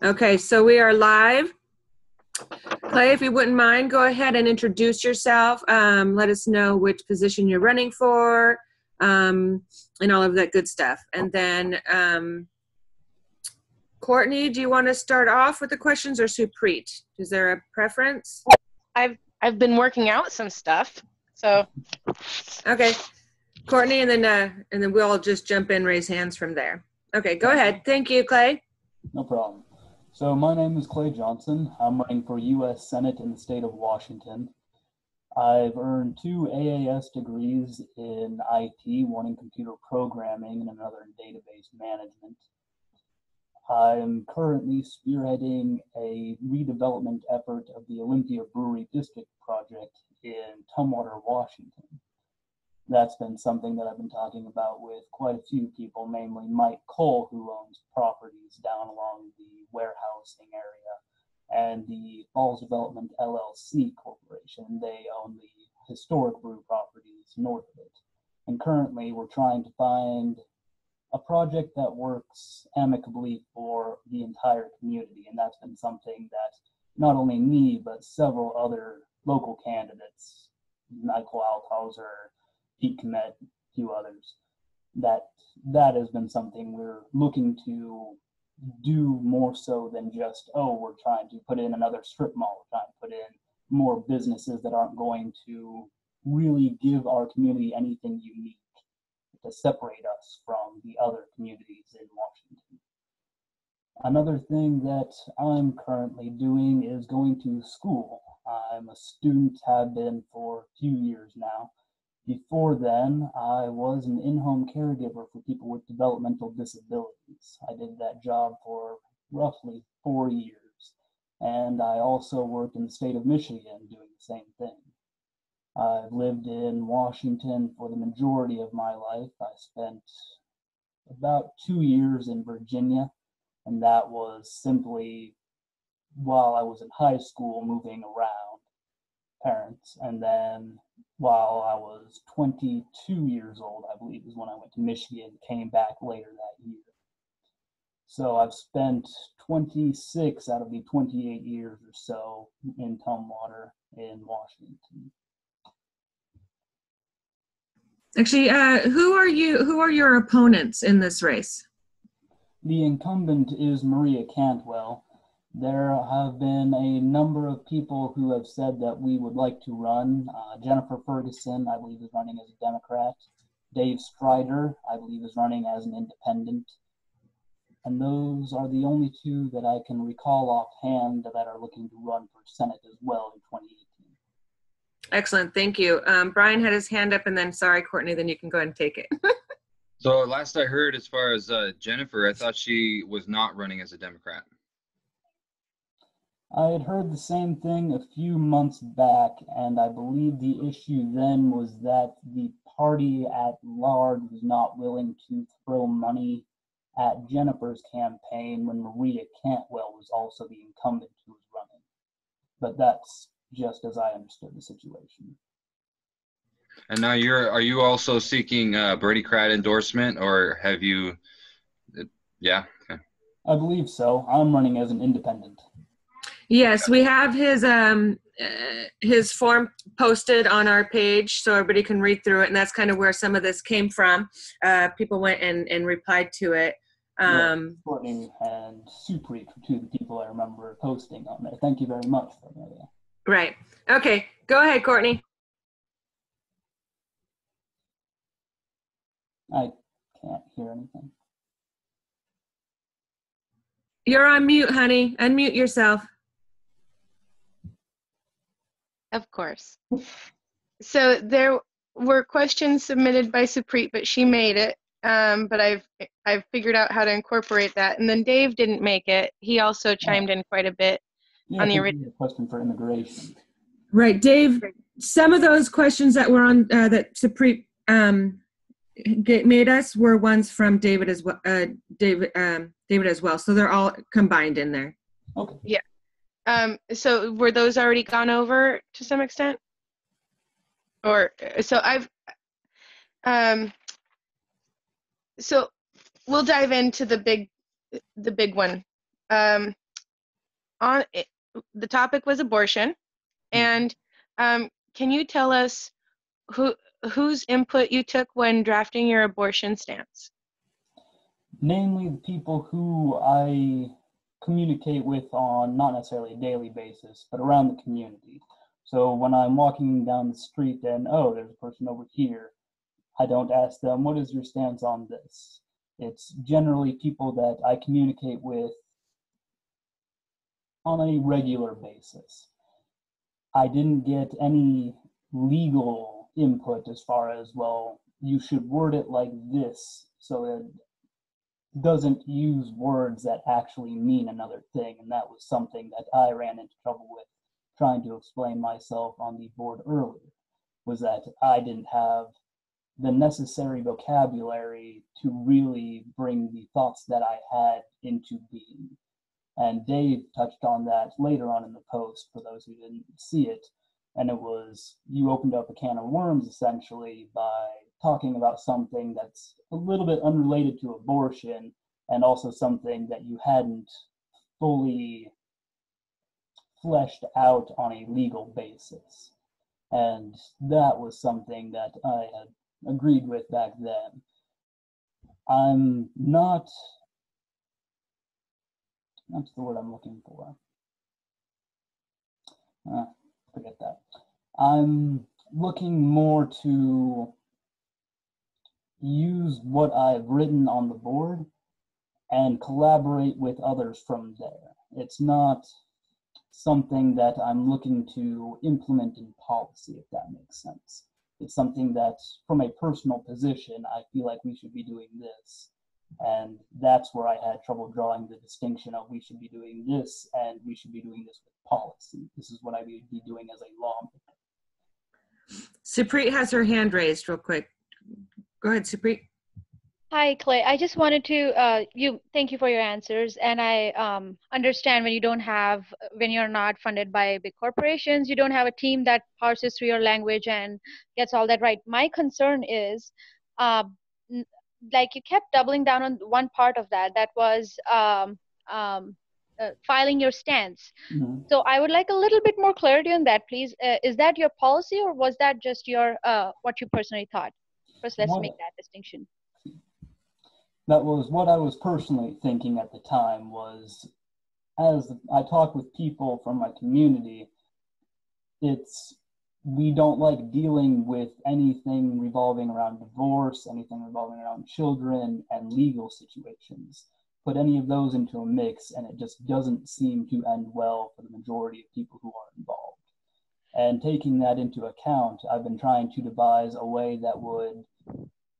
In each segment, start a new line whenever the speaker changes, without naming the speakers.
Okay, so we are live. Clay, if you wouldn't mind, go ahead and introduce yourself. Let us know which position you're running for, and all of that good stuff. And then, Courtney, do you want to start off with the questions or Supreet? Is there a preference?
I've been working out some stuff, so
Okay, Courtney, and then we'll all just jump in, raise hands from there. Okay, go ahead. Thank you, Clay.
No problem. So my name is Clay Johnson. I'm running for U.S. Senate in the state of Washington. I've earned 2 AAS degrees in IT, one in computer programming and another in database management. I'm currently spearheading a redevelopment effort of the Olympia Brewery District project in Tumwater, Washington. That's been something that I've been talking about with quite a few people, namely Mike Cole, who owns properties down along the warehousing area, and the Falls Development LLC Corporation. They own the historic brew properties north of it. And currently we're trying to find a project that works amicably for the entire community. And that's been something that not only me, but several other local candidates, Michael Althauser, Pete Comet, a few others, that has been something we're looking to do more so than just, we're trying to put in another strip mall, we're trying to put in more businesses that aren't going to really give our community anything unique to separate us from the other communities in Washington. Another thing that I'm currently doing is going to school. I'm a student, have been for a few years now. Before then, I was an in-home caregiver for people with developmental disabilities. I did that job for roughly 4 years. And I also worked in the state of Michigan doing the same thing. I've lived in Washington for the majority of my life. I spent about 2 years in Virginia, and that was simply while I was in high school moving around parents. And then while I was 22 years old, I believe is when I went to Michigan, came back later that year. So I've spent 26 out of the 28 years or so in Tumwater in Washington.
Actually, who are your opponents in this race?
The incumbent is Maria Cantwell. There have been a number of people who have said that we would like to run. Jennifer Ferguson, I believe, is running as a Democrat. Dave Strider, I believe, is running as an independent. And those are the only two that I can recall offhand that are looking to run for Senate as well in 2018.
Excellent, thank you. Brian had his hand up, and then, sorry, Courtney, then you can go ahead and take it.
So last I heard, as far as Jennifer, I thought she was not running as a Democrat.
I had heard the same thing a few months back, and I believe the issue then was that the party at large was not willing to throw money at Jennifer's campaign when Maria Cantwell was also the incumbent who was running. But that's just as I understood the situation.
And now are you also seeking Bernie Cratt endorsement, or have you? Yeah. Okay.
I believe so. I'm running as an independent.
Yes, we have his form posted on our page so everybody can read through it, and that's kind of where some of this came from. People went and replied to it.
Courtney and Supreet were two of the people I remember posting on there. Thank you very much for that.
Right. Okay, go ahead, Courtney.
I can't hear anything.
You're on mute, honey. Unmute yourself.
of course. So there were questions submitted by Supreet, but she made it. But I've figured out how to incorporate that. And then Dave didn't make it. He also chimed in quite a bit on the original
question for immigration.
Right, Dave. Some of those questions that were on that Supreet made us were ones from David as well. David as well. So they're all combined in there.
Okay.
Yeah. So were those already gone over to some extent? Or so I've so we'll dive into the big one. on it, the topic was abortion, and can you tell us whose input you took when drafting your abortion stance?
Namely, the people who I communicate with on not necessarily a daily basis, but around the community. So when I'm walking down the street and, oh, there's a person over here, I don't ask them, what is your stance on this? It's generally people that I communicate with on a regular basis. I didn't get any legal input as far as, well, you should word it like this so it doesn't use words that actually mean another thing. And that was something that I ran into trouble with trying to explain myself on the board earlier, was that I didn't have the necessary vocabulary to really bring the thoughts that I had into being. And Dave touched on that later on in the post for those who didn't see it. And it was, you opened up a can of worms essentially by talking about something that's a little bit unrelated to abortion, and also something that you hadn't fully fleshed out on a legal basis. And that was something that I had agreed with back then. I'm not, that's the word I'm looking for. Forget that. I'm looking more to use what I've written on the board and collaborate with others from there. It's not something that I'm looking to implement in policy, if that makes sense. It's something that, from a personal position, I feel like we should be doing this. And that's where I had trouble drawing the distinction of we should be doing this and we should be doing this with policy. This is what I would be doing as a lawmaker.
Supreet has her hand raised real quick. Go ahead, Supreet.
Hi, Clay. I just wanted to thank you for your answers. And I understand when you're not funded by big corporations, you don't have a team that parses through your language and gets all that right. My concern is, like you kept doubling down on one part of that was filing your stance.
Mm-hmm.
So I would like a little bit more clarity on that, please. Is that your policy, or was that just your what you personally thought? First, let's make that distinction.
That was what I was personally thinking at the time. Was, as I talk with people from my community, we don't like dealing with anything revolving around divorce, anything revolving around children and legal situations. Put any of those into a mix and it just doesn't seem to end well for the majority of people who are involved. And taking that into account, I've been trying to devise a way that would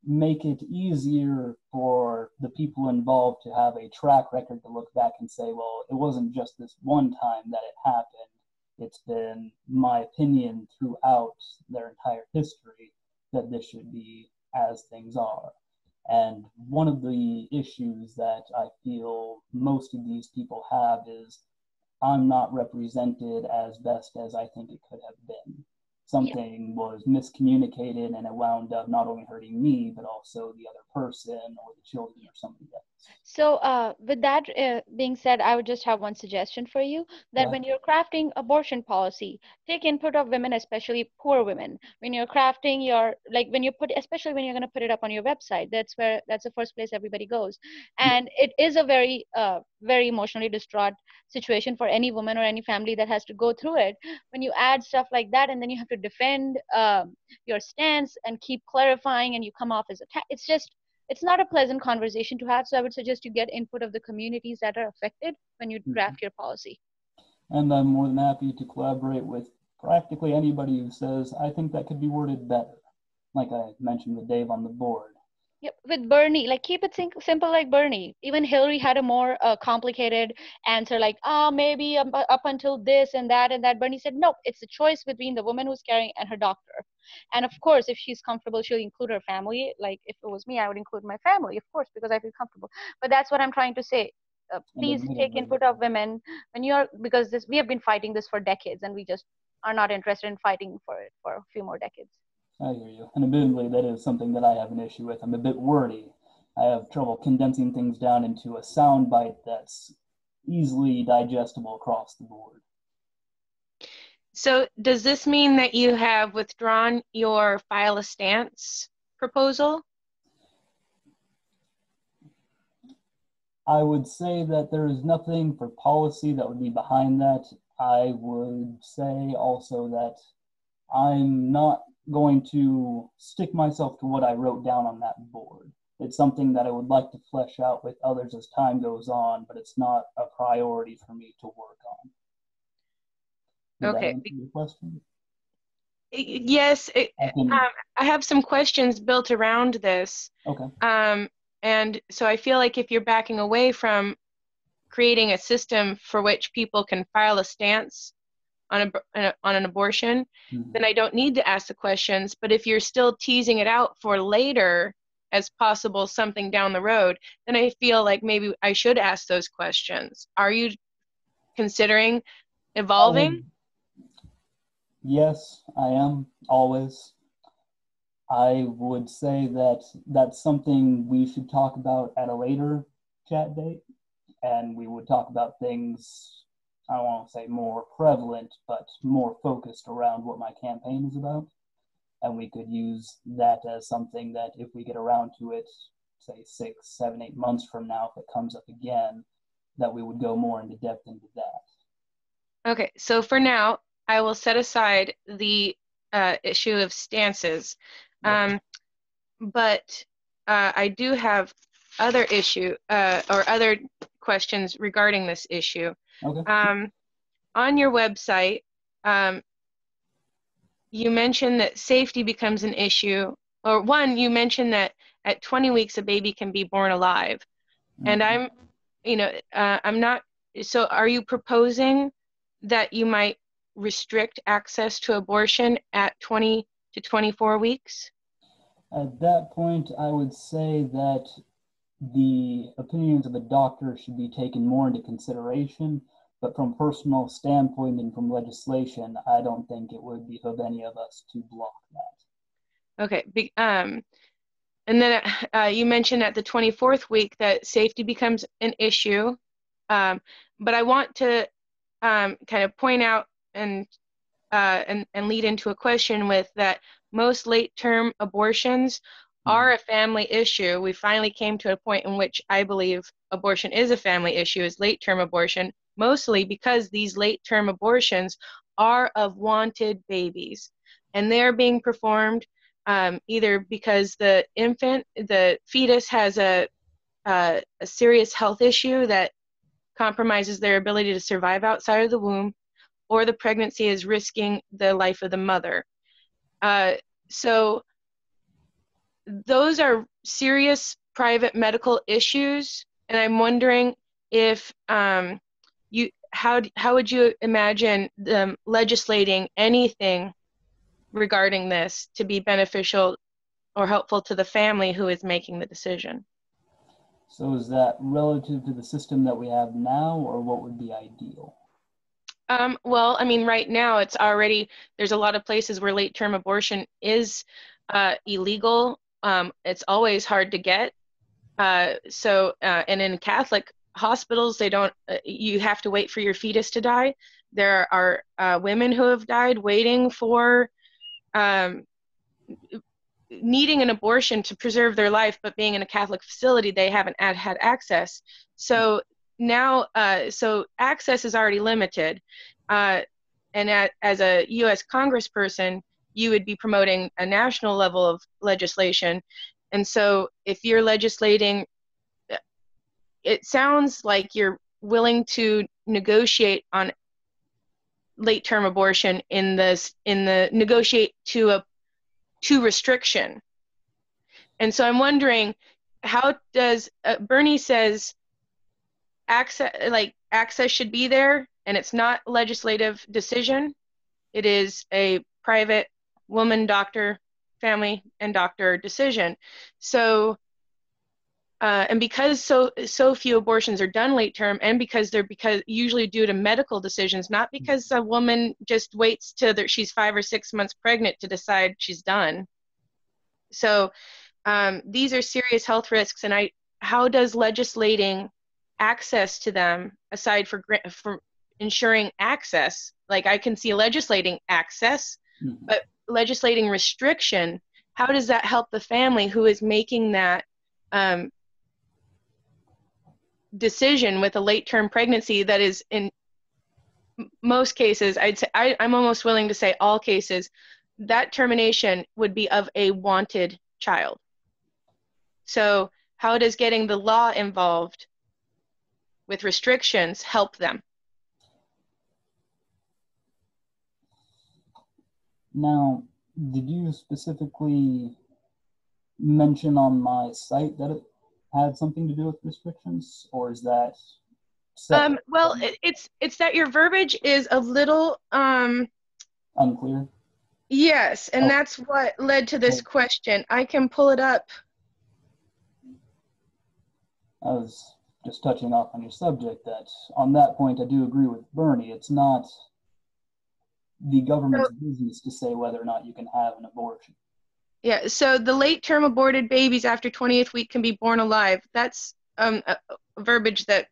make it easier for the people involved to have a track record to look back and say, well, it wasn't just this one time that it happened. It's been my opinion throughout their entire history that this should be as things are. And one of the issues that I feel most of these people have is I'm not represented as best as I think it could have been. Something was miscommunicated and it wound up not only hurting me, but also the other person or the children or somebody else.
So with that being said, I would just have one suggestion for you, that when you're crafting abortion policy, take input of women, especially poor women. When you're crafting especially when you're going to put it up on your website, that's the first place everybody goes. And it is a very, very emotionally distraught situation for any woman or any family that has to go through it. When you add stuff like that and then you have to defend your stance and keep clarifying and you come off as it's not a pleasant conversation to have. So I would suggest you get input of the communities that are affected when you draft your policy.
And I'm more than happy to collaborate with practically anybody who says, I think that could be worded better. Like I mentioned with Dave on the board.
Yep. With Bernie, keep it simple like Bernie. Even Hillary had a more complicated answer, maybe up until this and that and that. Bernie said, nope, it's a choice between the woman who's carrying and her doctor. And of course, if she's comfortable, she'll include her family. Like if it was me, I would include my family, of course, because I feel comfortable. But that's what I'm trying to say. Please take input of women because we have been fighting this for decades and we just are not interested in fighting for it for a few more decades.
I hear you. And admittedly, that is something that I have an issue with. I'm a bit wordy. I have trouble condensing things down into a sound bite that's easily digestible across the board.
So does this mean that you have withdrawn your file a stance proposal?
I would say that there is nothing for policy that would be behind that. I would say also that I'm not going to stick myself to what I wrote down on that board. It's something that I would like to flesh out with others as time goes on, but it's not a priority for me to work on. Did that
Okay.
answer your question?
Yes, I have some questions built around this.
Okay.
And so I feel like if you're backing away from creating a system for which people can file a stance on an abortion, then I don't need to ask the questions. But if you're still teasing it out for later as possible something down the road, then I feel like maybe I should ask those questions. Are you considering evolving?
Yes, I am, always. I would say that that's something we should talk about at a later chat date, and we would talk about things, I don't want to say more prevalent, but more focused around what my campaign is about. And we could use that as something that if we get around to it, say 6, 7, 8 months from now, if it comes up again, that we would go more into depth into that.
Okay, so for now, I will set aside the issue of stances. But I do have other or other questions regarding this issue.
Okay.
On your website, you mentioned that safety becomes an issue, or one, you mentioned that at 20 weeks a baby can be born alive. And I'm not, so are you proposing that you might restrict access to abortion at 20 to 24 weeks?
At that point, I would say that the opinions of the doctor should be taken more into consideration, but from personal standpoint and from legislation, I don't think it would behoove any of us to block that.
Okay. And then you mentioned at the 24th week that safety becomes an issue, but I want to kind of point out and lead into a question with that most late-term abortions are a family issue. We finally came to a point in which I believe abortion is a family issue, is late-term abortion, mostly because these late-term abortions are of wanted babies. And they're being performed either because the fetus has a serious health issue that compromises their ability to survive outside of the womb, or the pregnancy is risking the life of the mother. So those are serious private medical issues, and I'm wondering if how would you imagine them legislating anything regarding this to be beneficial or helpful to the family who is making the decision?
So is that relative to the system that we have now, or what would be ideal?
Well, I mean, right now there's a lot of places where late-term abortion is illegal. It's always hard to get. And in Catholic hospitals, you have to wait for your fetus to die. There are women who have died waiting for, needing an abortion to preserve their life, but being in a Catholic facility, they haven't had access. So now, so access is already limited. And as a U.S. Congressperson, you would be promoting a national level of legislation. And so if you're legislating, it sounds like you're willing to negotiate on late-term abortion negotiate to restriction. And so I'm wondering, how does Bernie says access should be there, and it's not a legislative decision. It is a private woman, doctor, family, and doctor decision. So, and because so few abortions are done late term, and because usually due to medical decisions, not because a woman just waits till she's 5 or 6 months pregnant to decide she's done. So these are serious health risks, and how does legislating access to them, aside for ensuring access, like I can see legislating access, but legislating restriction, how does that help the family who is making that decision with a late-term pregnancy that is, in most cases, I'd say, I'm almost willing to say all cases, that termination would be of a wanted child. So how does getting the law involved with restrictions help them?
Now, did you specifically mention on my site that it had something to do with restrictions, or is that separate?
Well, it's that your verbiage is a little
Unclear?
yes, and that's what led to this question. I can pull it up.
I was just touching off on your subject that on that point I do agree with Bernie. It's not the government's business to say whether or not you can have an abortion.
Yeah, so the late-term aborted babies after 20th week can be born alive. That's a verbiage that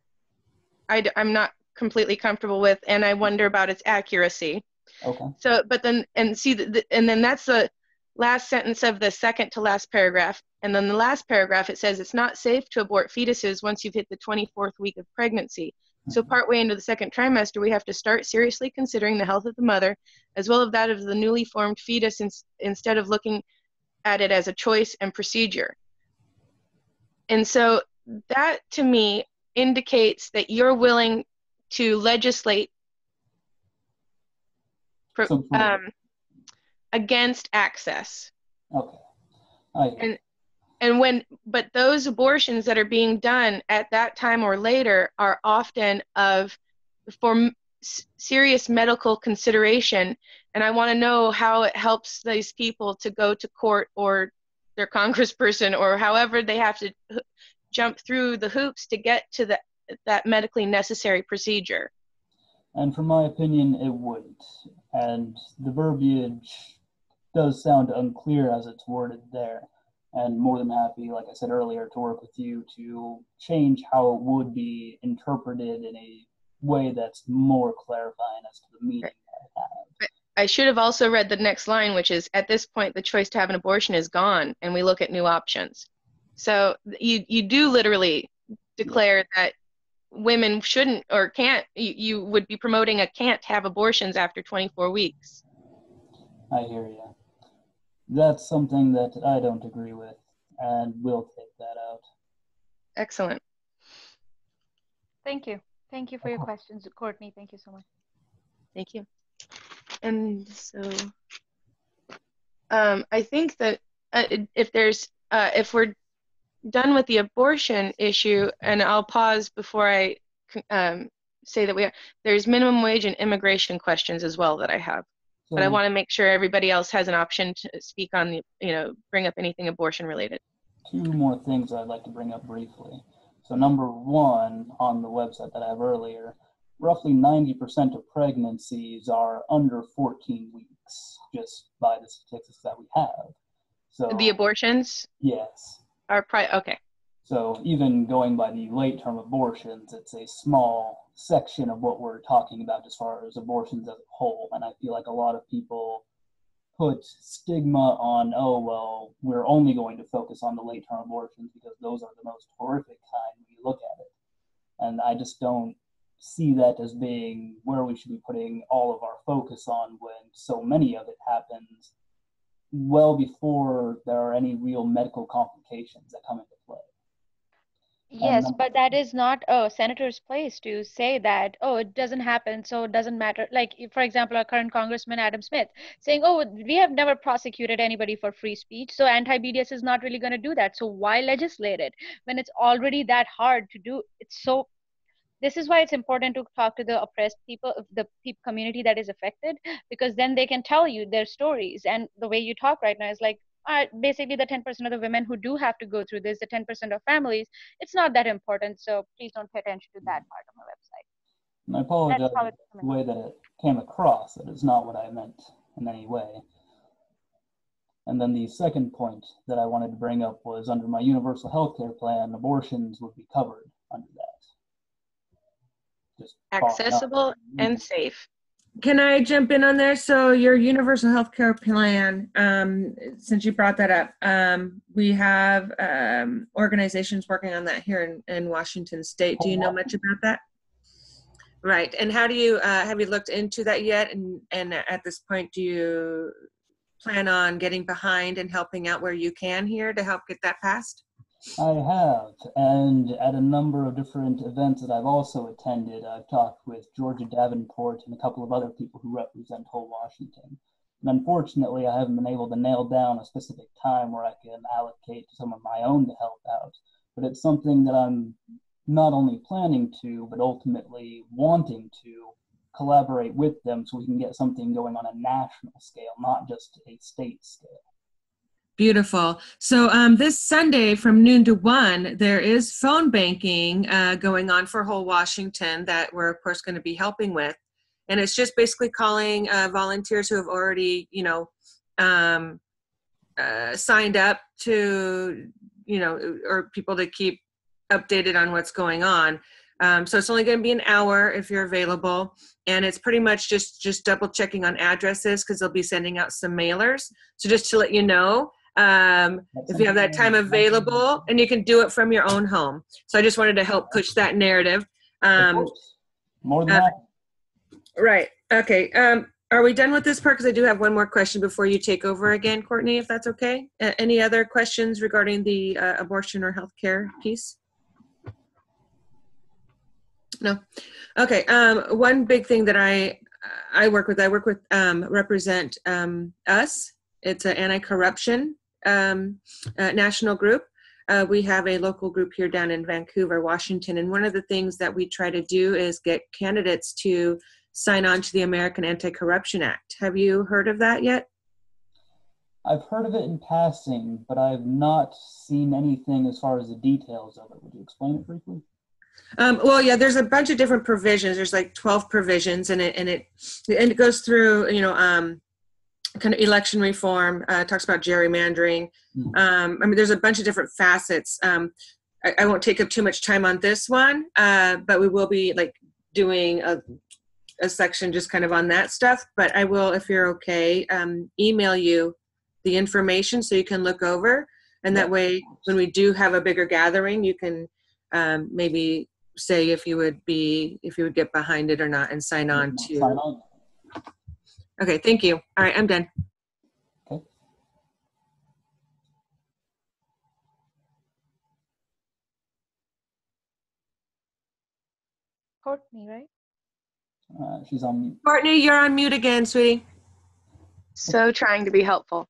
I'm not completely comfortable with, and I wonder about its accuracy.
Okay.
So, but then, and see, and then that's the last sentence of the second to last paragraph. And then the last paragraph, it says, it's not safe to abort fetuses once you've hit the 24th week of pregnancy. So partway into the second trimester, we have to start seriously considering the health of the mother, as well as that of the newly formed fetus, instead of looking at it as a choice and procedure. And so that, to me, indicates that you're willing to legislate against access.
Okay.
But those abortions that are being done at that time or later are often for serious medical consideration, and I want to know how it helps these people to go to court or their congressperson or however they have to jump through the hoops to get to that medically necessary procedure.
And from my opinion, it wouldn't. And the verbiage does sound unclear as it's worded there. And more than happy, like I said earlier, to work with you to change how it would be interpreted in a way that's more clarifying as to the meaning that it has.
I should have also read the next line, which is, at this point, the choice to have an abortion is gone, and we look at new options. So you do literally declare that women shouldn't or can't, you would be promoting a can't have abortions after 24 weeks.
I hear you. That's something that I don't agree with, and we'll take that out.
Excellent.
Thank you. Thank you for your questions, Courtney. Thank you so much.
Thank you. And so I think that if we're done with the abortion issue, and I'll pause before I say that there's minimum wage and immigration questions as well that I have. But I want to make sure everybody else has an option to speak on, bring up anything abortion related.
Two more things I'd like to bring up briefly. So number one, on the website that I have earlier, roughly 90% of pregnancies are under 14 weeks, just by the statistics that we have. So
the abortions?
Yes.
Okay.
So even going by the late-term abortions, it's a small section of what we're talking about as far as abortions as a whole. And I feel like a lot of people put stigma on, oh, well, we're only going to focus on the late-term abortions because those are the most horrific kind when you look at it. And I just don't see that as being where we should be putting all of our focus on when so many of it happens well before there are any real medical complications that come into play.
Yes, but that is not a senator's place to say that, oh, it doesn't happen, so it doesn't matter. Like, for example, our current Congressman Adam Smith saying, oh, we have never prosecuted anybody for free speech, so anti-BDS is not really going to do that. So why legislate it when it's already that hard to do? This is why it's important to talk to the oppressed people, the community that is affected, because then they can tell you their stories. And the way you talk right now is like, basically the 10% of the women who do have to go through this, the 10% of families, it's not that important. So please don't pay attention to that part of my website.
And I apologize for the way that it came across. That is not what I meant in any way. And then the second point that I wanted to bring up was under my universal health care plan, abortions would be covered under that. just
accessible and safe.
Can I jump in on there? So your universal health care plan, since you brought that up, we have organizations working on that here in Washington State. Do you know much about that? Right. And how do you, have you looked into that yet? And at this point, do you plan on getting behind and helping out where you can here to help get that passed?
I have, and at a number of different events that I've also attended, I've talked with Georgia Davenport and a couple of other people who represent whole Washington. And unfortunately, I haven't been able to nail down a specific time where I can allocate some of my own to help out. But it's something that I'm not only planning to, but ultimately wanting to collaborate with them so we can get something going on a national scale, not just a state scale.
Beautiful. So this Sunday from noon to 1, there is phone banking going on for whole Washington that we're, of course, going to be helping with. And it's just basically calling volunteers who have already, signed up to, or people to keep updated on what's going on. So it's only going to be an hour if you're available. And it's pretty much just double checking on addresses because they'll be sending out some mailers. So just to let you know, if you have that time available, and you can do it from your own home. So I just wanted to help push that narrative.
More than that.
Right. Okay. Are we done with this part? Because I do have one more question before you take over again, Courtney, if that's okay. Any other questions regarding the abortion or healthcare piece? No. Okay. One big thing that I work with Represent Us. It's an anti-corruption national group. We have a local group here down in Vancouver, Washington. And one of the things that we try to do is get candidates to sign on to the American Anti-Corruption Act. Have you heard of that yet?
I've heard of it in passing, but I've not seen anything as far as the details of it. Would you explain it briefly?
Well, yeah, there's a bunch of different provisions. There's like 12 provisions, and it goes through, kind of election reform, talks about gerrymandering. There's a bunch of different facets. I won't take up too much time on this one, but we will be like doing a section just kind of on that stuff. But I will, if you're okay, email you the information so you can look over. And that way, when we do have a bigger gathering, you can maybe say if you would get behind it or not and sign on to. Okay, thank you. All right, I'm done.
Okay.
Courtney, right?
She's on mute.
Courtney, you're on mute again, sweetie.
So trying to be helpful.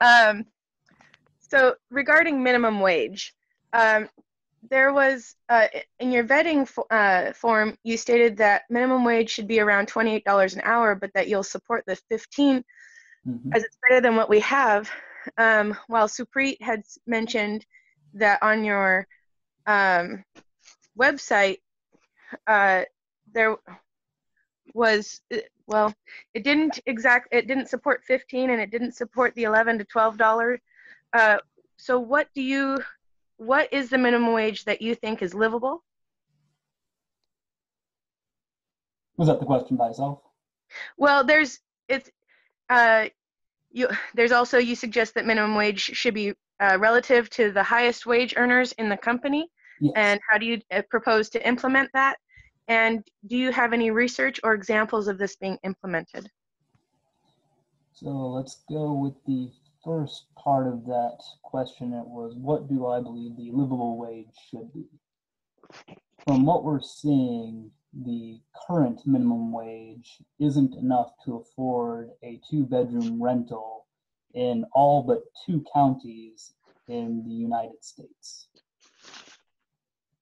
So regarding minimum wage, there was, in your vetting form, you stated that minimum wage should be around $28 an hour, but that you'll support the 15 as it's better than what we have. While Supreet had mentioned that on your website, there was, well, it didn't support 15 and it didn't support the $11 to $12. So what is the minimum wage that you think is livable?
Was that the question by itself?
Well, there's also, you suggest that minimum wage should be relative to the highest wage earners in the company.
Yes.
And how do you propose to implement that? And do you have any research or examples of this being implemented?
So let's go with the first part of that question. It was, what do I believe the livable wage should be? From what we're seeing, the current minimum wage isn't enough to afford a 2-bedroom rental in all but 2 counties in the United States.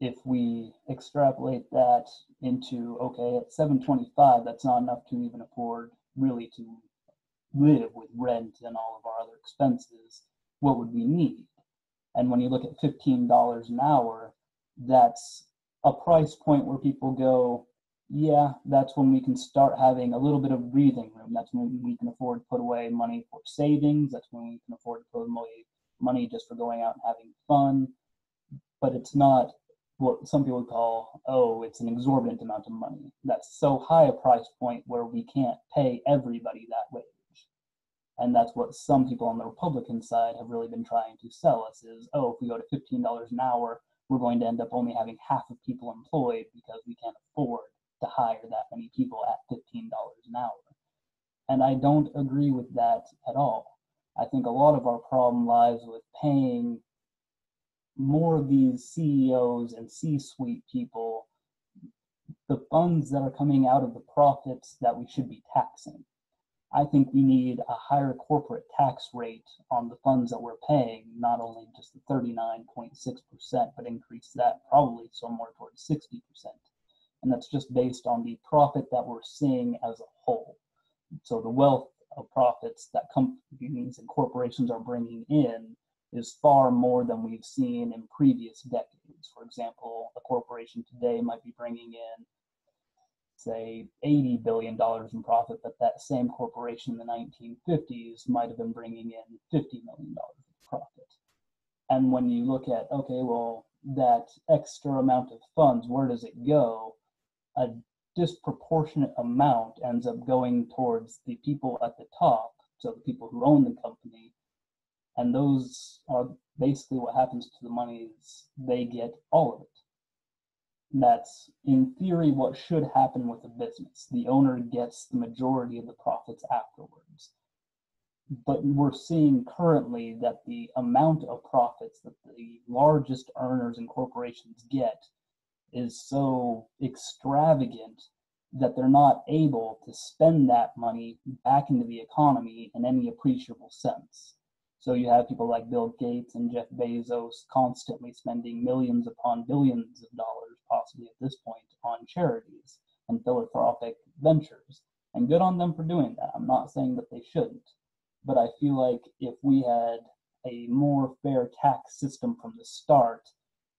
If we extrapolate that into, okay, at $725, that's not enough to even afford really to live with rent and all of our other expenses. What would we need? And when you look at $15 an hour, that's a price point where people go, yeah, that's when we can start having a little bit of breathing room. That's when we can afford to put away money for savings. That's when we can afford to put away money just for going out and having fun. But it's not what some people would call, oh, it's an exorbitant amount of money. That's so high a price point where we can't pay everybody that wage. And that's what some people on the Republican side have really been trying to sell us is, oh, if we go to $15 an hour, we're going to end up only having half of people employed because we can't afford to hire that many people at $15 an hour. And I don't agree with that at all. I think a lot of our problem lies with paying more of these CEOs and C-suite people the funds that are coming out of the profits that we should be taxing. I think we need a higher corporate tax rate on the funds that we're paying, not only just the 39.6%, but increase that probably somewhere towards 60%. And that's just based on the profit that we're seeing as a whole. So the wealth of profits that companies and corporations are bringing in is far more than we've seen in previous decades. For example, a corporation today might be bringing in, say, $80 billion in profit, but that same corporation in the 1950s might have been bringing in $50 million in profit. And when you look at, okay, well, that extra amount of funds, where does it go? A disproportionate amount ends up going towards the people at the top, so the people who own the company, and those are basically what happens to the money is they get all of it. That's, in theory, what should happen with a business. The owner gets the majority of the profits afterwards. But we're seeing currently that the amount of profits that the largest earners and corporations get is so extravagant that they're not able to spend that money back into the economy in any appreciable sense. So you have people like Bill Gates and Jeff Bezos constantly spending millions upon billions of dollars, possibly at this point, on charities and philanthropic ventures. And good on them for doing that. I'm not saying that they shouldn't. But I feel like if we had a more fair tax system from the start,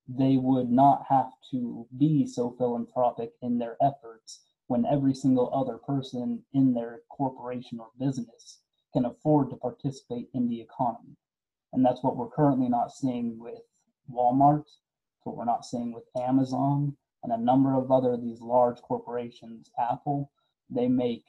they would not have to be so philanthropic in their efforts when every single other person in their corporation or business can afford to participate in the economy. And that's what we're currently not seeing with Walmart, what we're not seeing with Amazon, and a number of other these large corporations. Apple, they make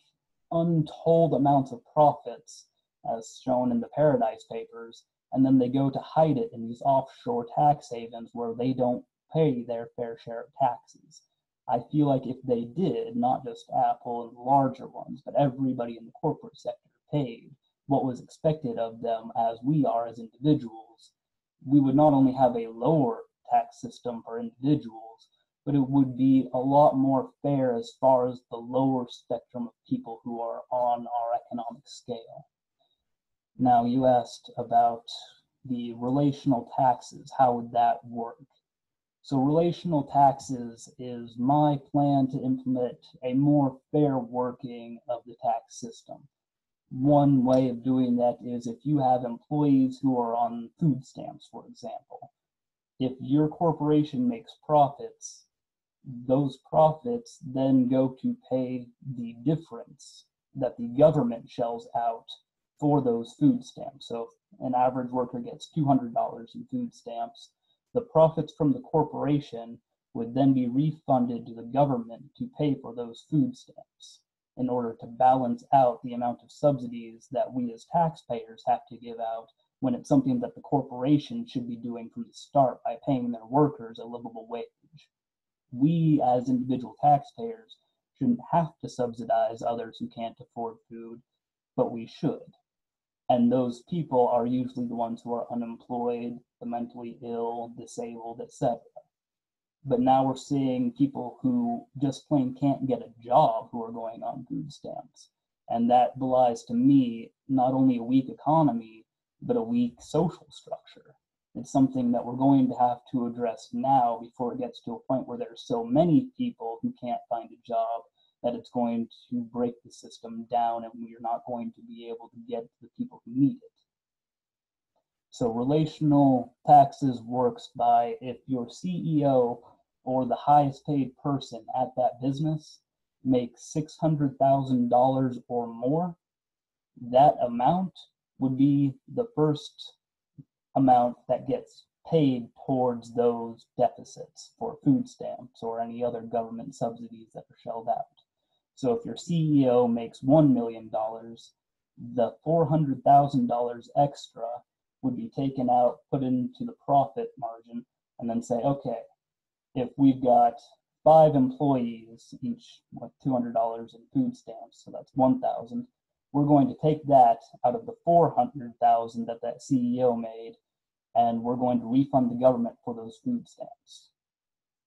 untold amounts of profits, as shown in the Paradise Papers, and then they go to hide it in these offshore tax havens where they don't pay their fair share of taxes. I feel like if they did, not just Apple and the larger ones, but everybody in the corporate sector paid what was expected of them as we are as individuals, we would not only have a lower tax system for individuals, but it would be a lot more fair as far as the lower spectrum of people who are on our economic scale. Now, you asked about the relational taxes. How would that work? So relational taxes is my plan to implement a more fair working of the tax system. One way of doing that is if you have employees who are on food stamps, for example. If your corporation makes profits, those profits then go to pay the difference that the government shells out for those food stamps. So if an average worker gets $200 in food stamps, the profits from the corporation would then be refunded to the government to pay for those food stamps in order to balance out the amount of subsidies that we as taxpayers have to give out when it's something that the corporation should be doing from the start by paying their workers a livable wage. We as individual taxpayers shouldn't have to subsidize others who can't afford food, but we should. And those people are usually the ones who are unemployed, the mentally ill, disabled, etc. But now we're seeing people who just plain can't get a job who are going on food stamps. And that belies to me not only a weak economy, but a weak social structure. It's something that we're going to have to address now before it gets to a point where there's so many people who can't find a job that it's going to break the system down and we're not going to be able to get to the people who need it. So relational taxes works by if your CEO or the highest paid person at that business makes $600,000 or more, that amount would be the first amount that gets paid towards those deficits for food stamps or any other government subsidies that are shelled out. So if your CEO makes $1 million, the $400,000 extra would be taken out, put into the profit margin, and then say, okay, if we've got 5 employees, each with $200 in food stamps, so that's 1,000, we're going to take that out of the 400,000 that that CEO made, and we're going to refund the government for those food stamps.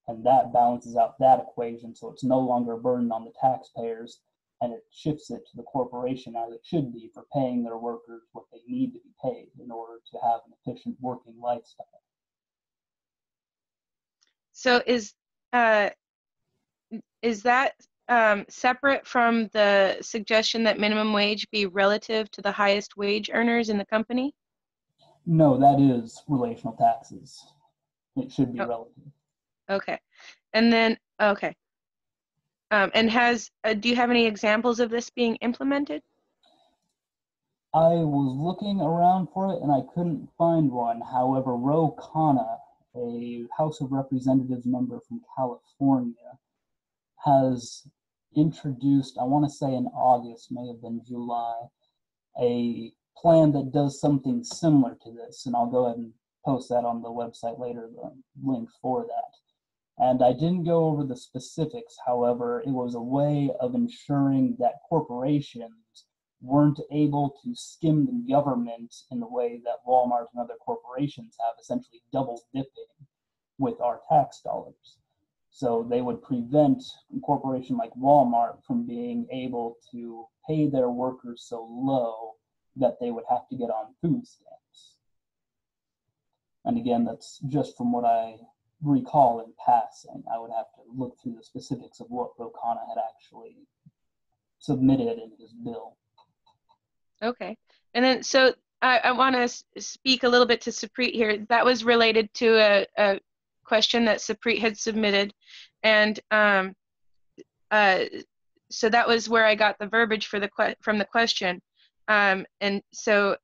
And that balances out that equation, so it's no longer a burden on the taxpayers, and it shifts it to the corporation as it should be for paying their workers what they need to be paid in order to have an efficient working lifestyle.
So is that separate from the suggestion that minimum wage be relative to the highest wage earners in the company?
No, that is relational taxes. It should be
Oh,
relative.
okay. And then, okay. And do you have any examples of this being implemented?
I was looking around for it and I couldn't find one. However, Ro Khanna, a House of Representatives member from California, has introduced, I want to say in August, may have been July, a plan that does something similar to this. And I'll go ahead and post that on the website later, the link for that. And I didn't go over the specifics. However, it was a way of ensuring that corporations weren't able to skim the government in the way that Walmart and other corporations have, essentially double dipping with our tax dollars. So they would prevent a corporation like Walmart from being able to pay their workers so low that they would have to get on food stamps. And again, that's just from what I recall in passing. I would have to look through the specifics of what Ro Khanna had actually submitted in his bill.
Okay. And then, so I want to speak a little bit to Supreet here. That was related to a question that Supreet had submitted. And so that was where I got the verbiage for from the question. And so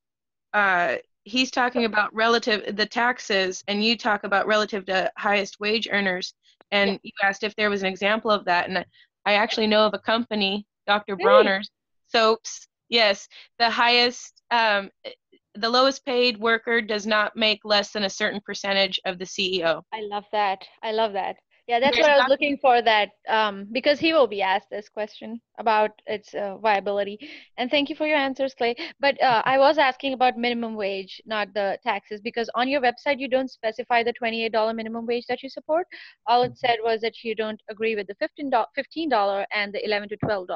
he's talking about the taxes, and you talk about relative to highest wage earners. And you asked if there was an example of that. And I actually know of a company, Dr. Bronner's Soaps. Yes, the highest, the lowest paid worker does not make less than a certain percentage of the CEO.
I love that. I love that. Yeah, that's
There's
what I was
not-
looking for, that because he will be asked this question about its viability. And thank you for your answers, Clay. But I was asking about minimum wage, not the taxes, because on your website you don't specify the $28 minimum wage that you support. All it said was that you don't agree with the $15 and the $11 to $12.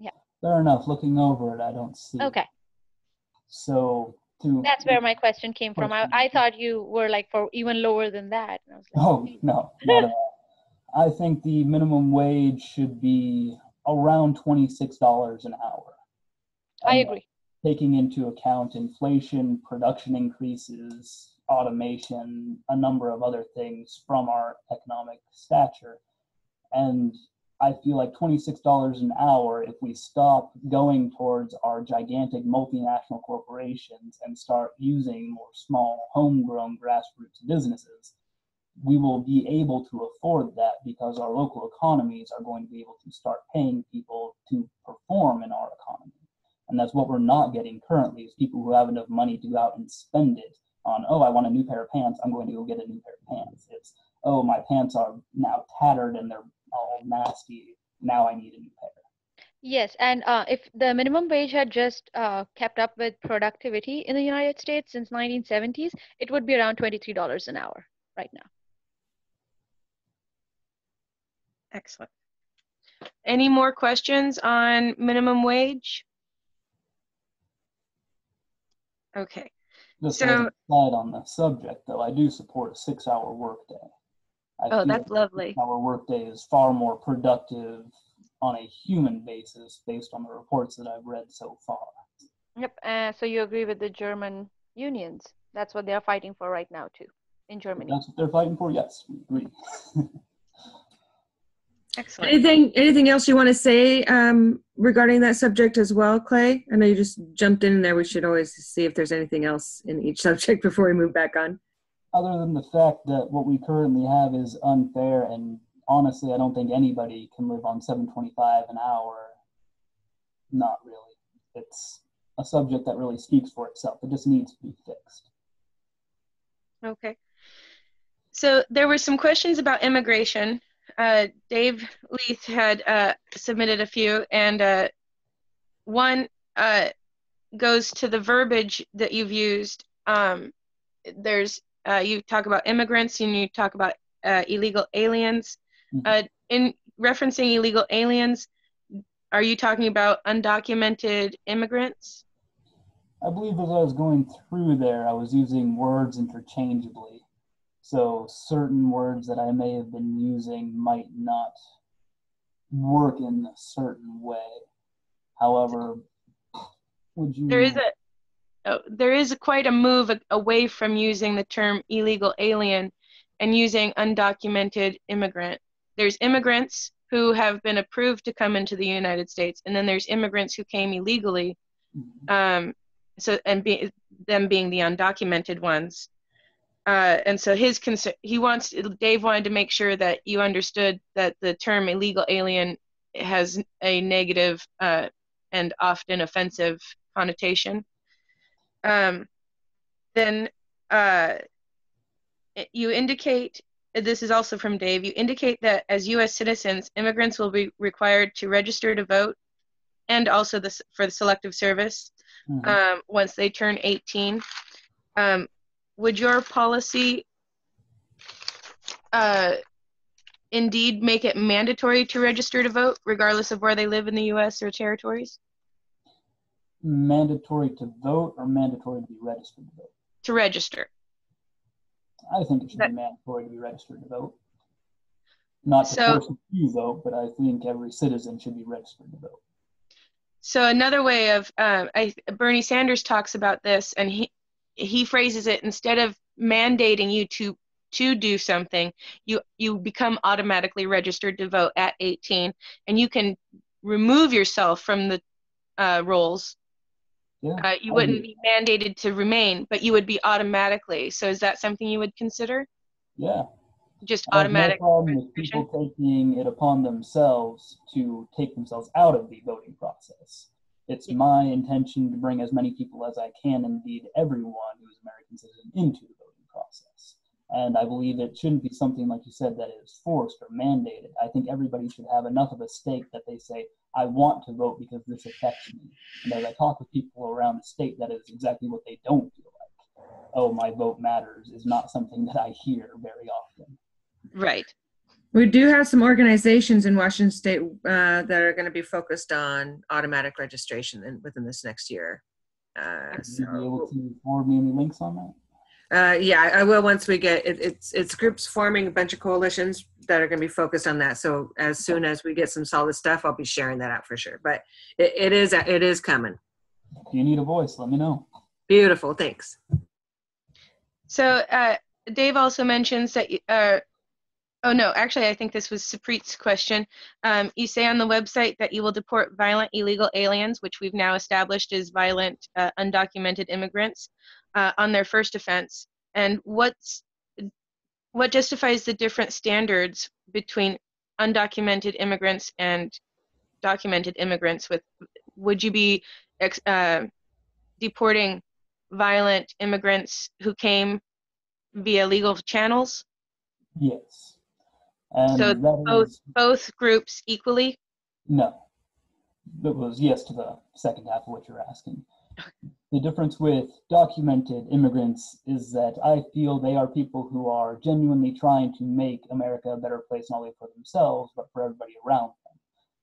Yeah.
Fair enough. Looking over it, I don't see.
Okay.
So
That's where my question came from. I thought you were like for even lower than that. And I was like,
oh, no, not at all. I think the minimum wage should be around $26 an hour.
I agree.
Taking into account inflation, production increases, automation, a number of other things from our economic stature. And I feel like $26 an hour, if we stop going towards our gigantic multinational corporations and start using more small, homegrown grassroots businesses, we will be able to afford that because our local economies are going to be able to start paying people to perform in our economy. And that's what we're not getting currently, is people who have enough money to go out and spend it on, oh, I want a new pair of pants, I'm going to go get a new pair of pants. It's, oh, my pants are now tattered and they're all nasty, now I need a new pair.
Yes, and if the minimum wage had just kept up with productivity in the United States since 1970s, it would be around $23 an hour right now.
Excellent. Any more questions on minimum wage? Okay.
Just
So,
as a slide on the subject, though, I do support a 6-hour workday.
oh, that's lovely.
6-hour workday is far more productive on a human basis based on the reports that I've read so far.
Yep. So you agree with the German unions? That's what they're fighting for right now too, in Germany.
That's what they're fighting for? Yes, we agree.
Excellent.
Anything else you want to say regarding that subject as well, Clay? I know you just jumped in there. We should always see if there's anything else in each subject before we move back on.
Other than the fact that what we currently have is unfair, and honestly, I don't think anybody can live on $7.25 an hour. Not really. It's a subject that really speaks for itself. It just needs to be fixed.
Okay. So there were some questions about immigration. Dave Leith had submitted a few, and one goes to the verbiage that you've used. You talk about immigrants and you talk about illegal aliens.
Mm-hmm.
In referencing illegal aliens, are you talking about undocumented immigrants?
I believe as I was going through there, I was using words interchangeably. So certain words that I may have been using might not work in a certain way. However, would you...
There is quite a move away from using the term illegal alien and using undocumented immigrant. There's immigrants who have been approved to come into the United States, and then there's immigrants who came illegally, them being the undocumented ones. And so Dave wanted to make sure that you understood that the term illegal alien has a negative and often offensive connotation. Then you indicate, this is also from Dave, you indicate that as U.S. citizens, immigrants will be required to register to vote and also for the selective service once they turn 18. Would your policy indeed make it mandatory to register to vote, regardless of where they live in the U.S. or territories?
Mandatory to vote or mandatory to be registered to vote?
To register.
I think it should be mandatory to be registered to vote. Not to force you to vote, but I think every citizen should be registered to vote.
So another way of, Bernie Sanders talks about this, and he phrases it, instead of mandating you to do something, you become automatically registered to vote at 18, and you can remove yourself from the rolls.
Yeah,
you wouldn't be mandated to remain, but you would be automatically. So is that something you would consider?
Yeah.
Just
I have
automatic
no problem with people taking it upon themselves to take themselves out of the voting process. It's my intention to bring as many people as I can, indeed everyone who is an American citizen, into the voting process. And I believe it shouldn't be something, like you said, that is forced or mandated. I think everybody should have enough of a stake that they say, I want to vote because this affects me. And as I talk with people around the state, that is exactly what they don't feel like. Oh, my vote matters is not something that I hear very often.
Right.
We do have some organizations in Washington State that are going to be focused on automatic registration within this next year.
Would you be able to forward me any links on that?
Yeah, I will once we get it's groups forming a bunch of coalitions that are going to be focused on that. So as soon as we get some solid stuff, I'll be sharing that out for sure. But it is coming.
If you need a voice, let me know.
Beautiful, thanks.
So Dave also mentions that oh no, actually I think this was Supreet's question. You say on the website that you will deport violent illegal aliens, which we've now established as violent undocumented immigrants, on their first offense. And what justifies the different standards between undocumented immigrants and documented immigrants? Would you be deporting violent immigrants who came via legal channels?
Yes. And
so both groups equally?
No. That was yes to the second half of what you're asking. The difference with documented immigrants is that I feel they are people who are genuinely trying to make America a better place, not only for themselves, but for everybody around them.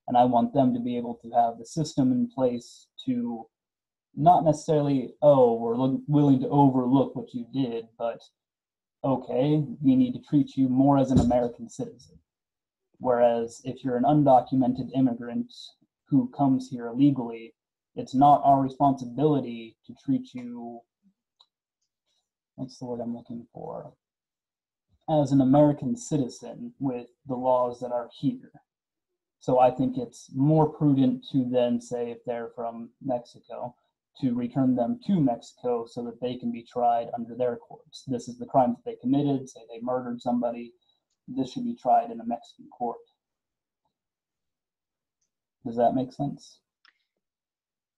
And I want them to be able to have the system in place to not necessarily, oh, we're willing to overlook what you did, but okay, we need to treat you more as an American citizen. Whereas if you're an undocumented immigrant who comes here illegally, it's not our responsibility to treat you, what's the word I'm looking for, as an American citizen with the laws that are here. So I think it's more prudent to then say, if they're from Mexico, to return them to Mexico so that they can be tried under their courts. This is the crime that they committed, say they murdered somebody, this should be tried in a Mexican court. Does that make sense?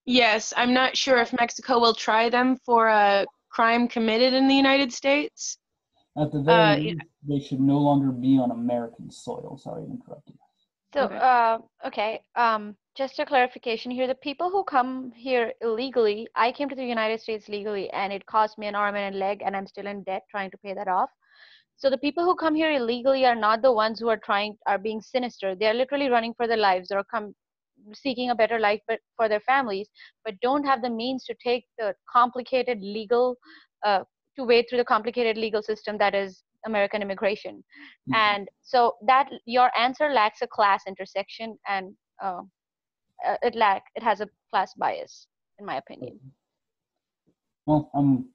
Yes, I'm not sure if Mexico will try them for a crime committed in the United States.
At the very least, they should no longer be on American soil. Sorry to interrupt you.
So, okay, just a clarification here. The people who come here illegally, I came to the United States legally, and it cost me an arm and a leg, and I'm still in debt trying to pay that off. So the people who come here illegally are not the ones who are being sinister. They're literally running for their lives or seeking a better life but for their families, but don't have the means to take the complicated legal, to wade through the complicated legal system that is American immigration.
Mhm.
And so that your answer lacks a class intersection, and it has a class bias, in my opinion.
Well, I'm,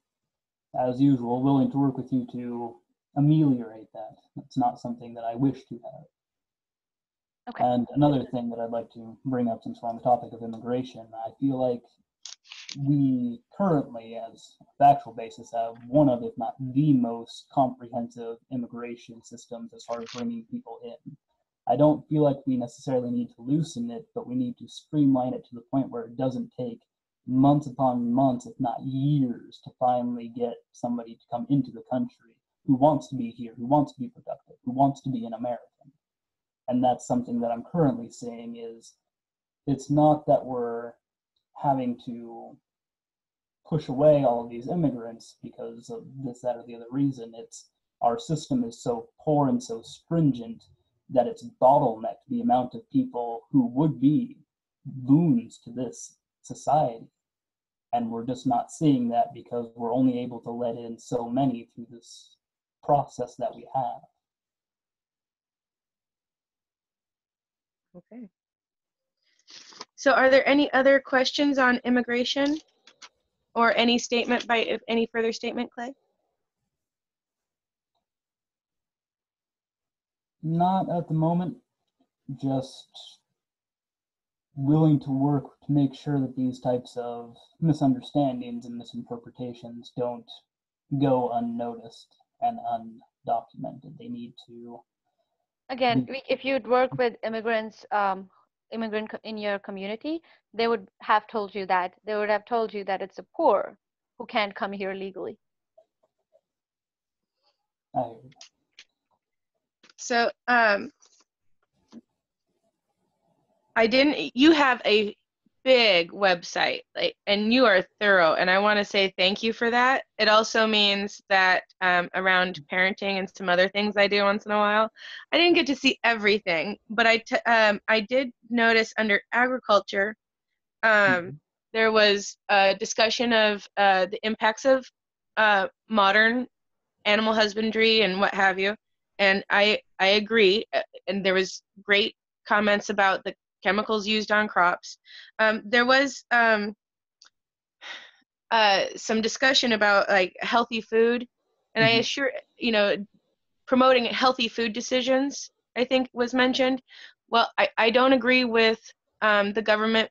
as usual, willing to work with you to ameliorate that. It's not something that I wish to have.
Okay.
And another thing that I'd like to bring up, since we're on the topic of immigration, I feel like we currently, as a factual basis, have one of, if not the most comprehensive immigration systems as far as bringing people in. I don't feel like we necessarily need to loosen it, but we need to streamline it to the point where it doesn't take months upon months, if not years, to finally get somebody to come into the country who wants to be here, who wants to be productive, who wants to be an American. And that's something that I'm currently seeing is, it's not that we're having to push away all of these immigrants because of this, that, or the other reason. It's our system is so poor and so stringent that it's bottlenecked the amount of people who would be boons to this society. And we're just not seeing that because we're only able to let in so many through this process that we have.
Okay. So are there any other questions on immigration or any statement by any further statement, Clay?
Not at the moment, just willing to work to make sure that these types of misunderstandings and misinterpretations don't go unnoticed and undocumented. They need to.
Again, if you'd work with immigrants, in your community, they would have told you that. They would have told you that it's the poor who can't come here legally.
So you have a big website, and you are thorough, and I want to say thank you for that. It also means that around parenting and some other things I do once in a while, I didn't get to see everything, but I did notice under agriculture, there was a discussion of the impacts of modern animal husbandry and what have you, and I agree, and there was great comments about the chemicals used on crops. There was some discussion about like healthy food, and I assure, promoting healthy food decisions, I think was mentioned. Well, I don't agree with the government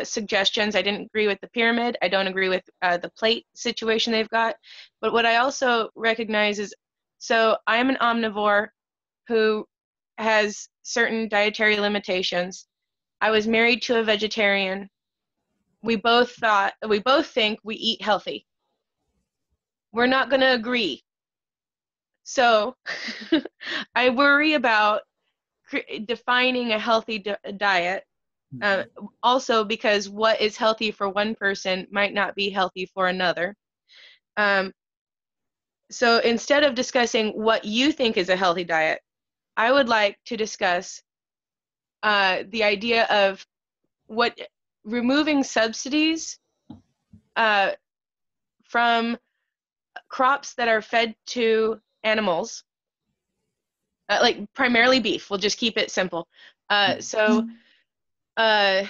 suggestions. I didn't agree with the pyramid. I don't agree with the plate situation they've got. But what I also recognize is, so I'm an omnivore who has certain dietary limitations. I was married to a vegetarian. We both think we eat healthy. We're not going to agree. So I worry about defining a healthy diet. Also because what is healthy for one person might not be healthy for another. So instead of discussing what you think is a healthy diet, I would like to discuss the idea of removing subsidies from crops that are fed to animals, like primarily beef. We'll just keep it simple. So a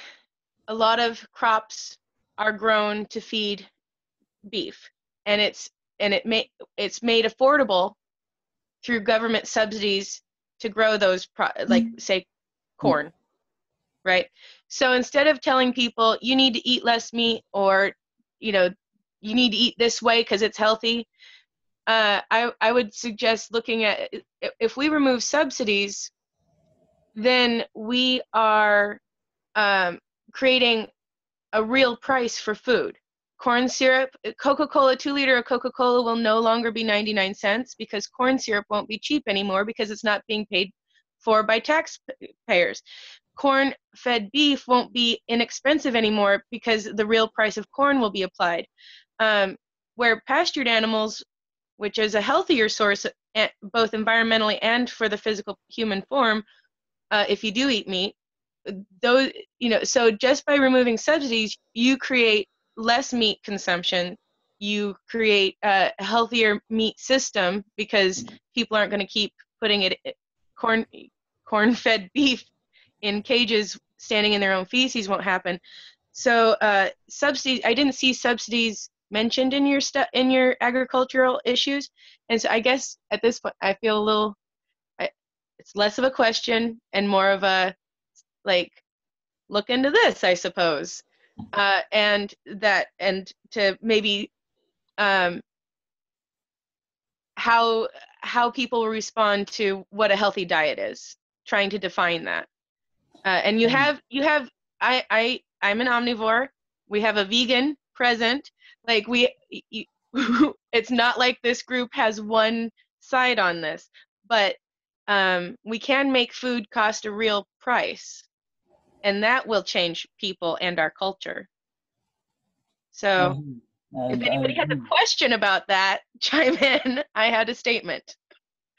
lot of crops are grown to feed beef, and it's made affordable through government subsidies to grow those, like say corn, right? So instead of telling people you need to eat less meat, or, you know, you need to eat this way because it's healthy, I would suggest looking at, if we remove subsidies, then we are creating a real price for food. Corn syrup, Coca-Cola, 2 liter of Coca-Cola will no longer be 99 cents because corn syrup won't be cheap anymore because it's not being paid for by taxpayers. Corn-fed beef won't be inexpensive anymore because the real price of corn will be applied. Where pastured animals, which is a healthier source, both environmentally and for the physical human form, if you do eat meat, those, you know, so just by removing subsidies, you create less meat consumption. You create a healthier meat system because people aren't going to keep putting corn-fed beef in cages standing in their own feces. Won't happen. So subsidies, I didn't see subsidies mentioned in your agricultural issues, and so I guess at this point I feel a little, it's less of a question and more of a, like, look into this, I suppose, and to maybe how people respond to what a healthy diet is, trying to define that. And I'm an omnivore. We have a vegan present. Like it's not like this group has one side on this, but we can make food cost a real price, and that will change people and our culture. So if anybody has a question about that, chime in. I had a statement.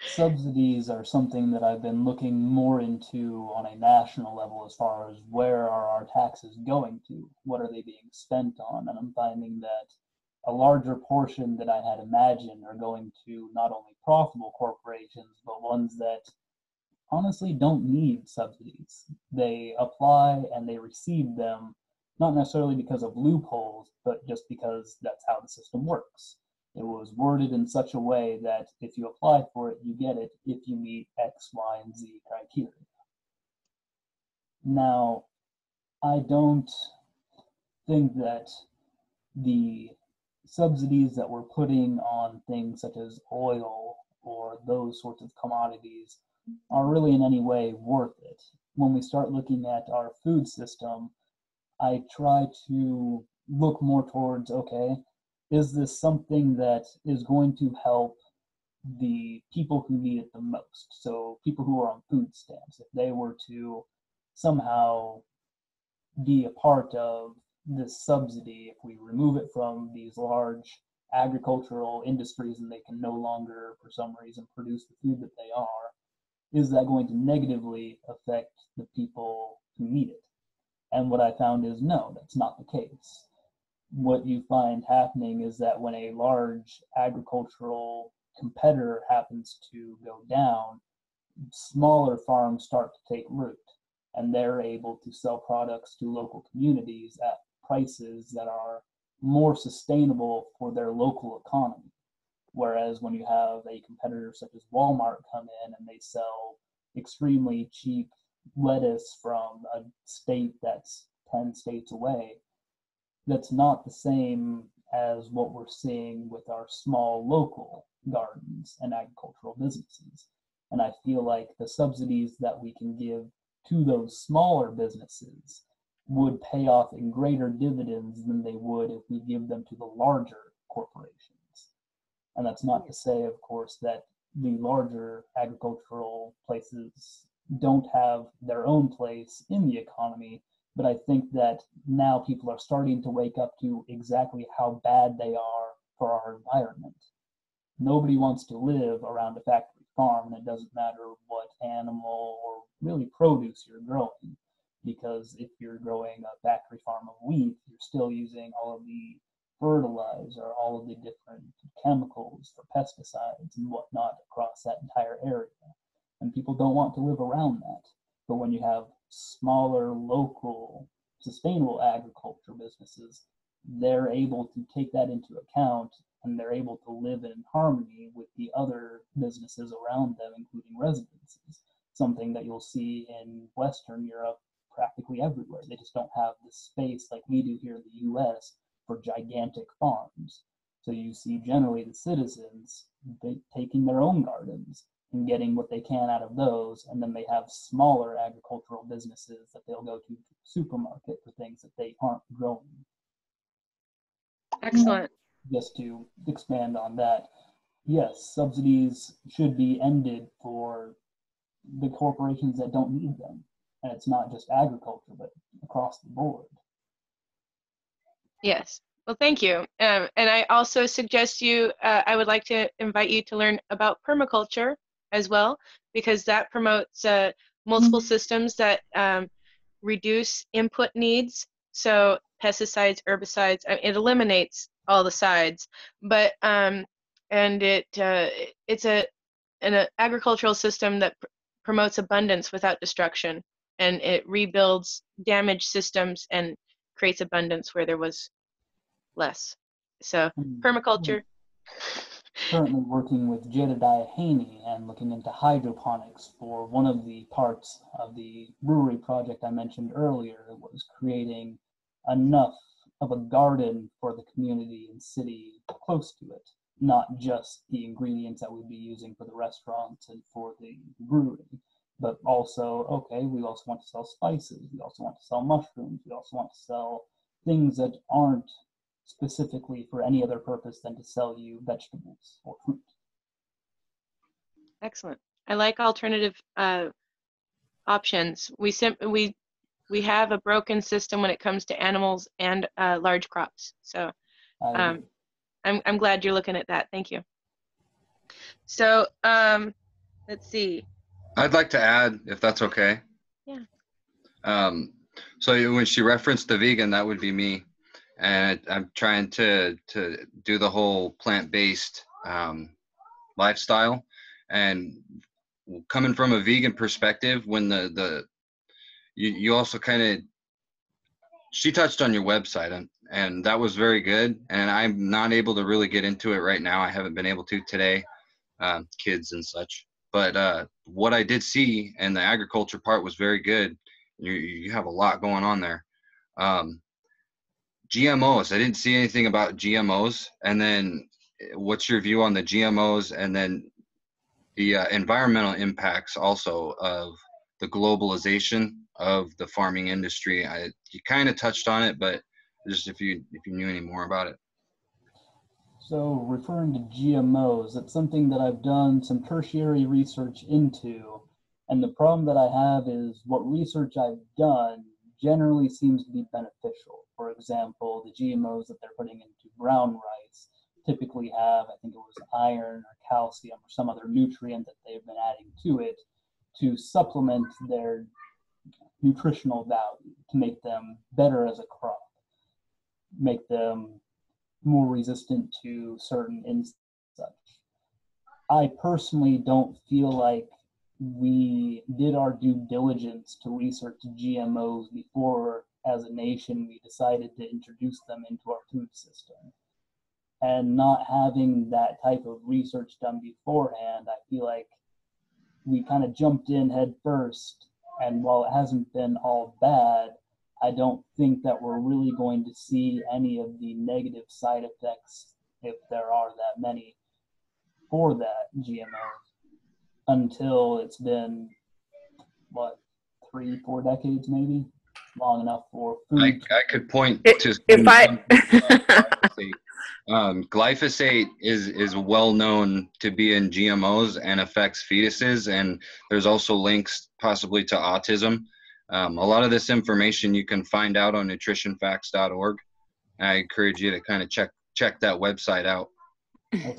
Subsidies are something that I've been looking more into on a national level as far as where are our taxes going to? What are they being spent on? And I'm finding that a larger portion that I had imagined are going to not only profitable corporations, but ones that honestly don't need subsidies. They apply and they receive them, not necessarily because of loopholes, but just because that's how the system works. It was worded in such a way that if you apply for it, you get it if you meet X, Y, and Z criteria. Now, I don't think that the subsidies that we're putting on things such as oil or those sorts of commodities are really in any way worth it. When we start looking at our food system, I try to look more towards, okay, is this something that is going to help the people who need it the most? So people who are on food stamps, if they were to somehow be a part of this subsidy, if we remove it from these large agricultural industries and they can no longer, for some reason, produce the food that they are, is that going to negatively affect the people who need it? And what I found is no, that's not the case. What you find happening is that when a large agricultural competitor happens to go down, smaller farms start to take root, and they're able to sell products to local communities at prices that are more sustainable for their local economy. Whereas when you have a competitor such as Walmart come in and they sell extremely cheap lettuce from a state that's 10 states away, that's not the same as what we're seeing with our small local gardens and agricultural businesses. And I feel like the subsidies that we can give to those smaller businesses would pay off in greater dividends than they would if we give them to the larger corporations. And that's not to say, of course, that the larger agricultural places don't have their own place in the economy, but I think that now people are starting to wake up to exactly how bad they are for our environment. Nobody wants to live around a factory farm, and it doesn't matter what animal or really produce you're growing, because if you're growing a factory farm of wheat, you're still using all of the fertilizer, all of the different chemicals for pesticides and whatnot across that entire area. And people don't want to live around that. But when you have smaller, local, sustainable agriculture businesses, they're able to take that into account, and they're able to live in harmony with the other businesses around them, including residences. something that you'll see in Western Europe practically everywhere. They just don't have the space like we do here in the US for gigantic farms. So you see generally the citizens taking their own gardens and getting what they can out of those, and then they have smaller agricultural businesses that they'll go to the supermarket for things that they aren't growing.
Excellent.
Just to expand on that, yes, subsidies should be ended for the corporations that don't need them. And it's not just agriculture, but across the board.
Yes. Well, thank you. And I also suggest I would like to invite you to learn about permaculture as well, because that promotes multiple systems that reduce input needs. So pesticides, herbicides, it eliminates all the sides, but and it's an agricultural system that promotes abundance without destruction, and it rebuilds damaged systems and creates abundance where there was less. So permaculture.
Currently working with Jedediah Haney and looking into hydroponics for one of the parts of the brewery project I mentioned earlier. Was creating enough of a garden for the community and city close to it, not just the ingredients that we'd be using for the restaurants and for the brewery, but also, okay, we also want to sell spices, we also want to sell mushrooms, we also want to sell things that aren't specifically for any other purpose than to sell you vegetables or fruit.
Excellent. I like alternative options. We have a broken system when it comes to animals and large crops. So I'm glad you're looking at that. Thank you. So let's see.
I'd like to add, if that's okay.
Yeah.
So when she referenced the vegan, that would be me. And I'm trying to do the whole plant-based lifestyle. And coming from a vegan perspective, when you also kind of, she touched on your website, and that was very good. And I'm not able to really get into it right now. I haven't been able to today, kids and such. But what I did see, and the agriculture part was very good. You have a lot going on there. GMOs, I didn't see anything about GMOs. And then what's your view on the GMOs, and then the environmental impacts also of the globalization of the farming industry? You kind of touched on it, but just if you knew any more about it.
So referring to GMOs, it's something that I've done some tertiary research into. And the problem that I have is what research I've done generally seems to be beneficial. For example, the GMOs that they're putting into brown rice typically have, I think it was iron or calcium or some other nutrient that they've been adding to it to supplement their nutritional value, to make them better as a crop, make them more resistant to certain insects. I personally don't feel like we did our due diligence to research GMOs before, as a nation, we decided to introduce them into our food system. And not having that type of research done beforehand, I feel like we kind of jumped in head first. And while it hasn't been all bad, I don't think that we're really going to see any of the negative side effects, if there are that many, for that GMO until it's been, 3-4 decades maybe? Long enough for food.
I could point to glyphosate is well known to be in GMOs and affects fetuses, and there's also links possibly to autism. A lot of this information you can find out on nutritionfacts.org. I encourage you to kind of check that website out.
Okay.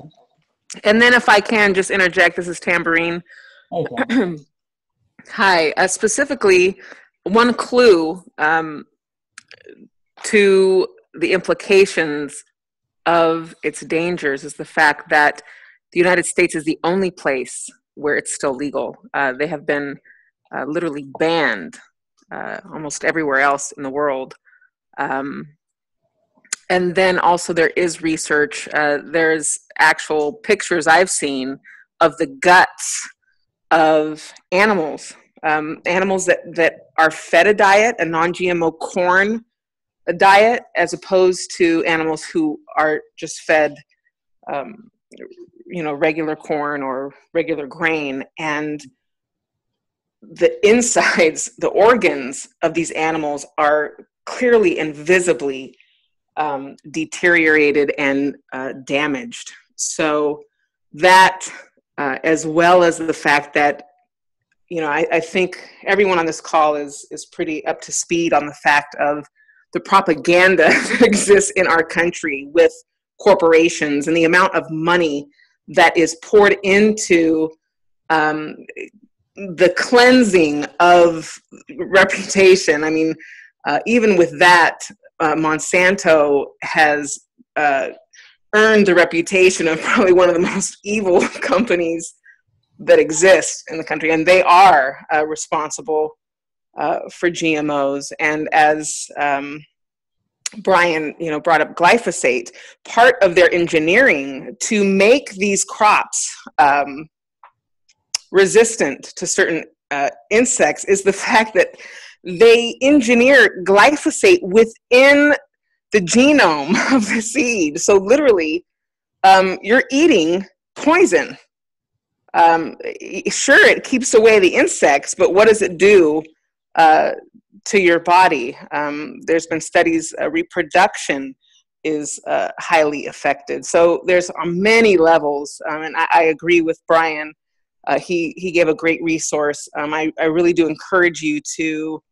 And then if I can just interject, this is Tambourine.
Okay.
Hi, specifically one clue to the implications of its dangers is the fact that the United States is the only place where it's still legal. They have been literally banned almost everywhere else in the world. And then also there is research, there's actual pictures I've seen of the guts of animals, animals that are fed a diet, a non-GMO corn diet, as opposed to animals who are just fed, regular corn or regular grain. And the insides, the organs of these animals are clearly and visibly deteriorated and damaged. So that, as well as the fact that, I think everyone on this call is pretty up to speed on the fact of the propaganda that exists in our country with corporations and the amount of money that is poured into the cleansing of reputation. I mean, even with that, Monsanto has earned the reputation of probably one of the most evil companies that exist in the country, and they are responsible for GMOs. And as Brian, brought up glyphosate, part of their engineering to make these crops resistant to certain insects is the fact that they engineer glyphosate within the genome of the seed. So literally, you're eating poison. Sure, it keeps away the insects, but what does it do to your body? There's been studies, reproduction is highly affected. So there's on many levels, and I agree with Brian. He gave a great resource. I really do encourage you to,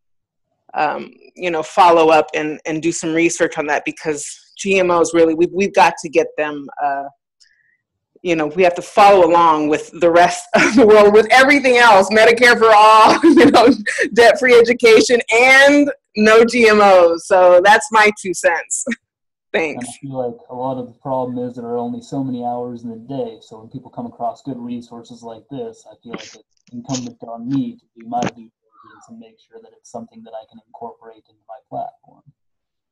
follow up and do some research on that, because GMOs really, we've got to get them, we have to follow along with the rest of the world with everything else, Medicare for all, debt-free education, and no GMOs. So that's my 2 cents. Thanks.
And I feel like a lot of the problem is there are only so many hours in the day. So when people come across good resources like this, I feel like it's incumbent on me to do my due diligence and make sure that it's something that I can incorporate into my platform.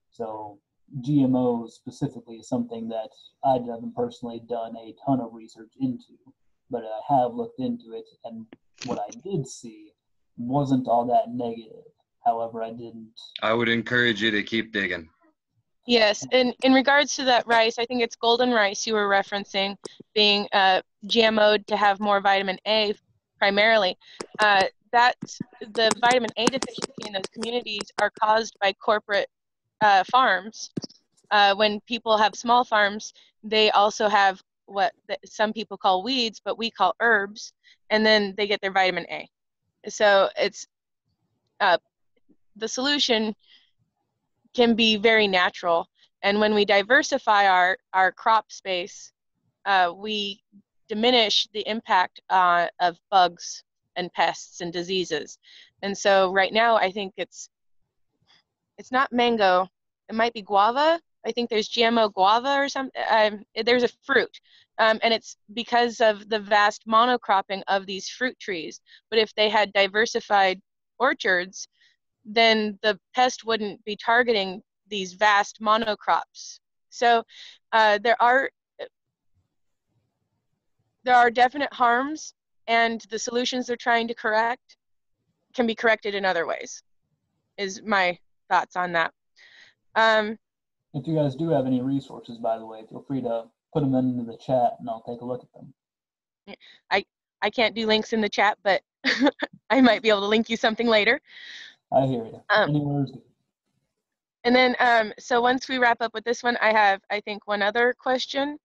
So GMOs specifically is something that I haven't personally done a ton of research into, but I have looked into it, and what I did see wasn't all that negative. However, I
would encourage you to keep digging.
Yes, and in regards to that rice, I think it's golden rice you were referencing being GMO'd to have more vitamin A primarily. That the vitamin A deficiency in those communities are caused by corporate farms. When people have small farms, they also have what some people call weeds, but we call herbs, and then they get their vitamin A. So it's the solution can be very natural. And when we diversify our crop space, we diminish the impact of bugs and pests and diseases. And so right now, I think it's not mango. It might be guava. I think there's GMO guava or something. There's a fruit. And it's because of the vast monocropping of these fruit trees. But if they had diversified orchards, then the pest wouldn't be targeting these vast monocrops. So there are definite harms, and the solutions they're trying to correct can be corrected in other ways, is my thoughts on that.
If you guys do have any resources, by the way, feel free to put them into the chat and I'll take a look at them.
I can't do links in the chat, but I might be able to link you something later.
I hear you. Anywhere's good.
And then, so once we wrap up with this one, I have, I think, one other question.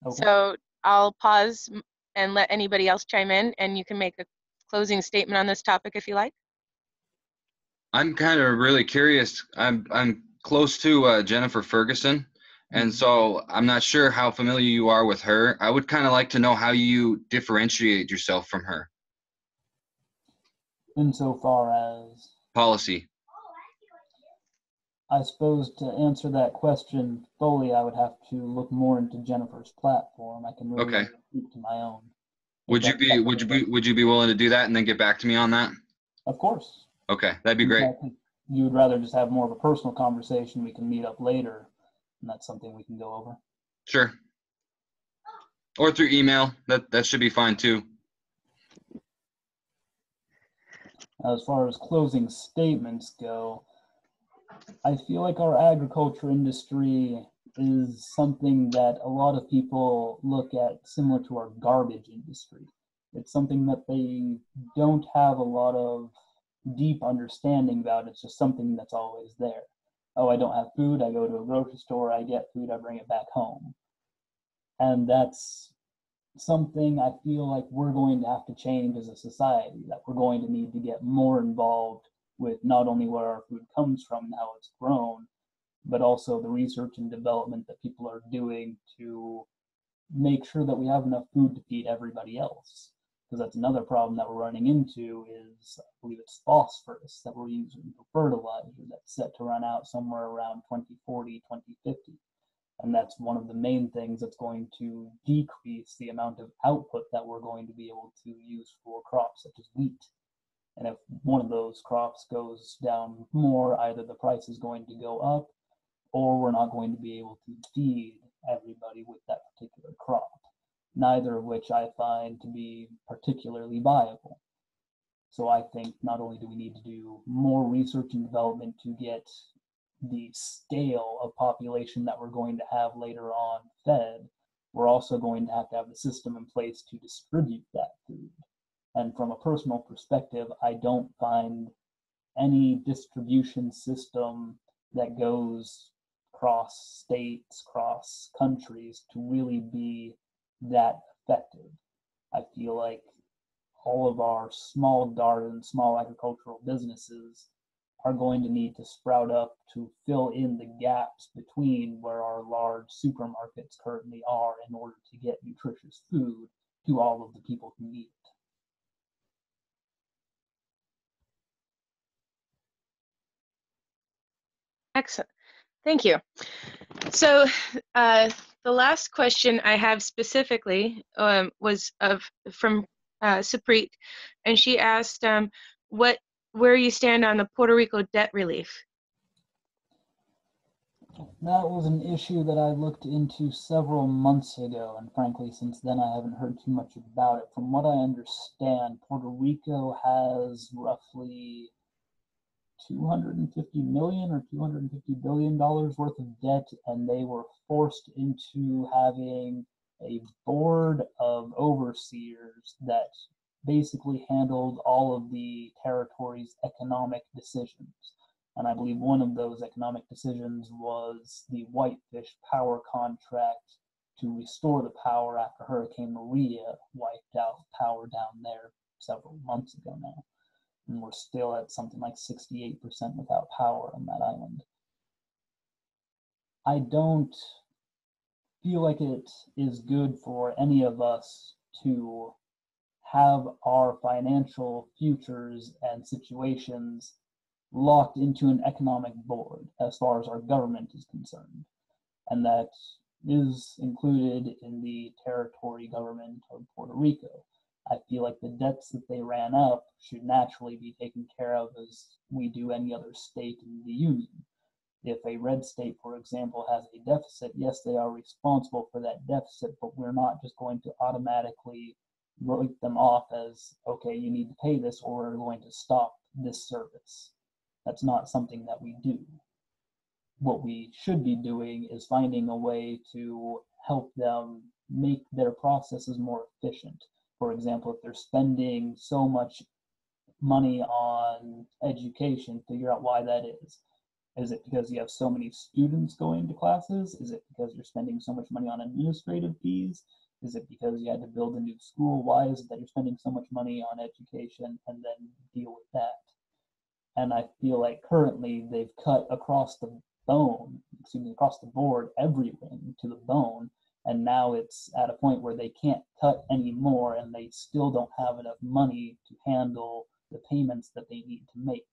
Okay. So I'll pause and let anybody else chime in, and you can make a closing statement on this topic if you like.
I'm kind of really curious. I'm close to Jennifer Ferguson, and so I'm not sure how familiar you are with her. I would kind of like to know how you differentiate yourself from her.
Insofar as?
Policy.
I suppose to answer that question fully, I would have to look more into Jennifer's platform. I can really speak to my own.
Would you be willing to do that and then get back to me on that?
Of course.
Okay, that'd be great.
You would rather just have more of a personal conversation. We can meet up later, and that's something we can go over.
Sure. Or through email. That should be fine too.
As far as closing statements go, I feel like our agriculture industry is something that a lot of people look at similar to our garbage industry. It's something that they don't have a lot of deep understanding about. It's just something that's always there. Oh, I don't have food, I go to a grocery store, I get food, I bring it back home. And that's something I feel like we're going to have to change as a society, that we're going to need to get more involved with not only where our food comes from and how it's grown, but also the research and development that people are doing to make sure that we have enough food to feed everybody else. Because that's another problem that we're running into is, I believe it's phosphorus that we're using for fertilizer that's set to run out somewhere around 2040, 2050. And that's one of the main things that's going to decrease the amount of output that we're going to be able to use for crops such as wheat. And if one of those crops goes down more, either the price is going to go up or we're not going to be able to feed everybody with that particular crop, neither of which I find to be particularly viable. So I think not only do we need to do more research and development to get the scale of population that we're going to have later on fed, we're also going to have the system in place to distribute that food. And from a personal perspective, I don't find any distribution system that goes cross states, cross countries to really be that effective. I feel like all of our small garden, small agricultural businesses are going to need to sprout up to fill in the gaps between where our large supermarkets currently are in order to get nutritious food to all of the people who need it.
Excellent. Thank you. So the last question I have specifically was from Suprit, and she asked where you stand on the Puerto Rico debt relief.
That was an issue that I looked into several months ago, and frankly, since then I haven't heard too much about it. From what I understand, Puerto Rico has roughly 250 million or 250 billion dollars worth of debt, and they were forced into having a board of overseers that basically handled all of the territory's economic decisions. And I believe one of those economic decisions was the Whitefish power contract to restore the power after Hurricane Maria wiped out power down there several months ago now. And we're still at something like 68% without power on that island. I don't feel like it is good for any of us to have our financial futures and situations locked into an economic board as far as our government is concerned. And that is included in the territory government of Puerto Rico. I feel like the debts that they ran up should naturally be taken care of as we do any other state in the union. If a red state, for example, has a deficit, yes, they are responsible for that deficit, but we're not just going to automatically write them off as, okay, you need to pay this or we're going to stop this service. That's not something that we do. What we should be doing is finding a way to help them make their processes more efficient. For example, if they're spending so much money on education, figure out why that is. Is it because you have so many students going to classes? Is it because you're spending so much money on administrative fees? Is it because you had to build a new school? Why is it that you're spending so much money on education and then deal with that? And I feel like currently they've cut across the board, everything to the bone. And now it's at a point where they can't cut anymore, and they still don't have enough money to handle the payments that they need to make.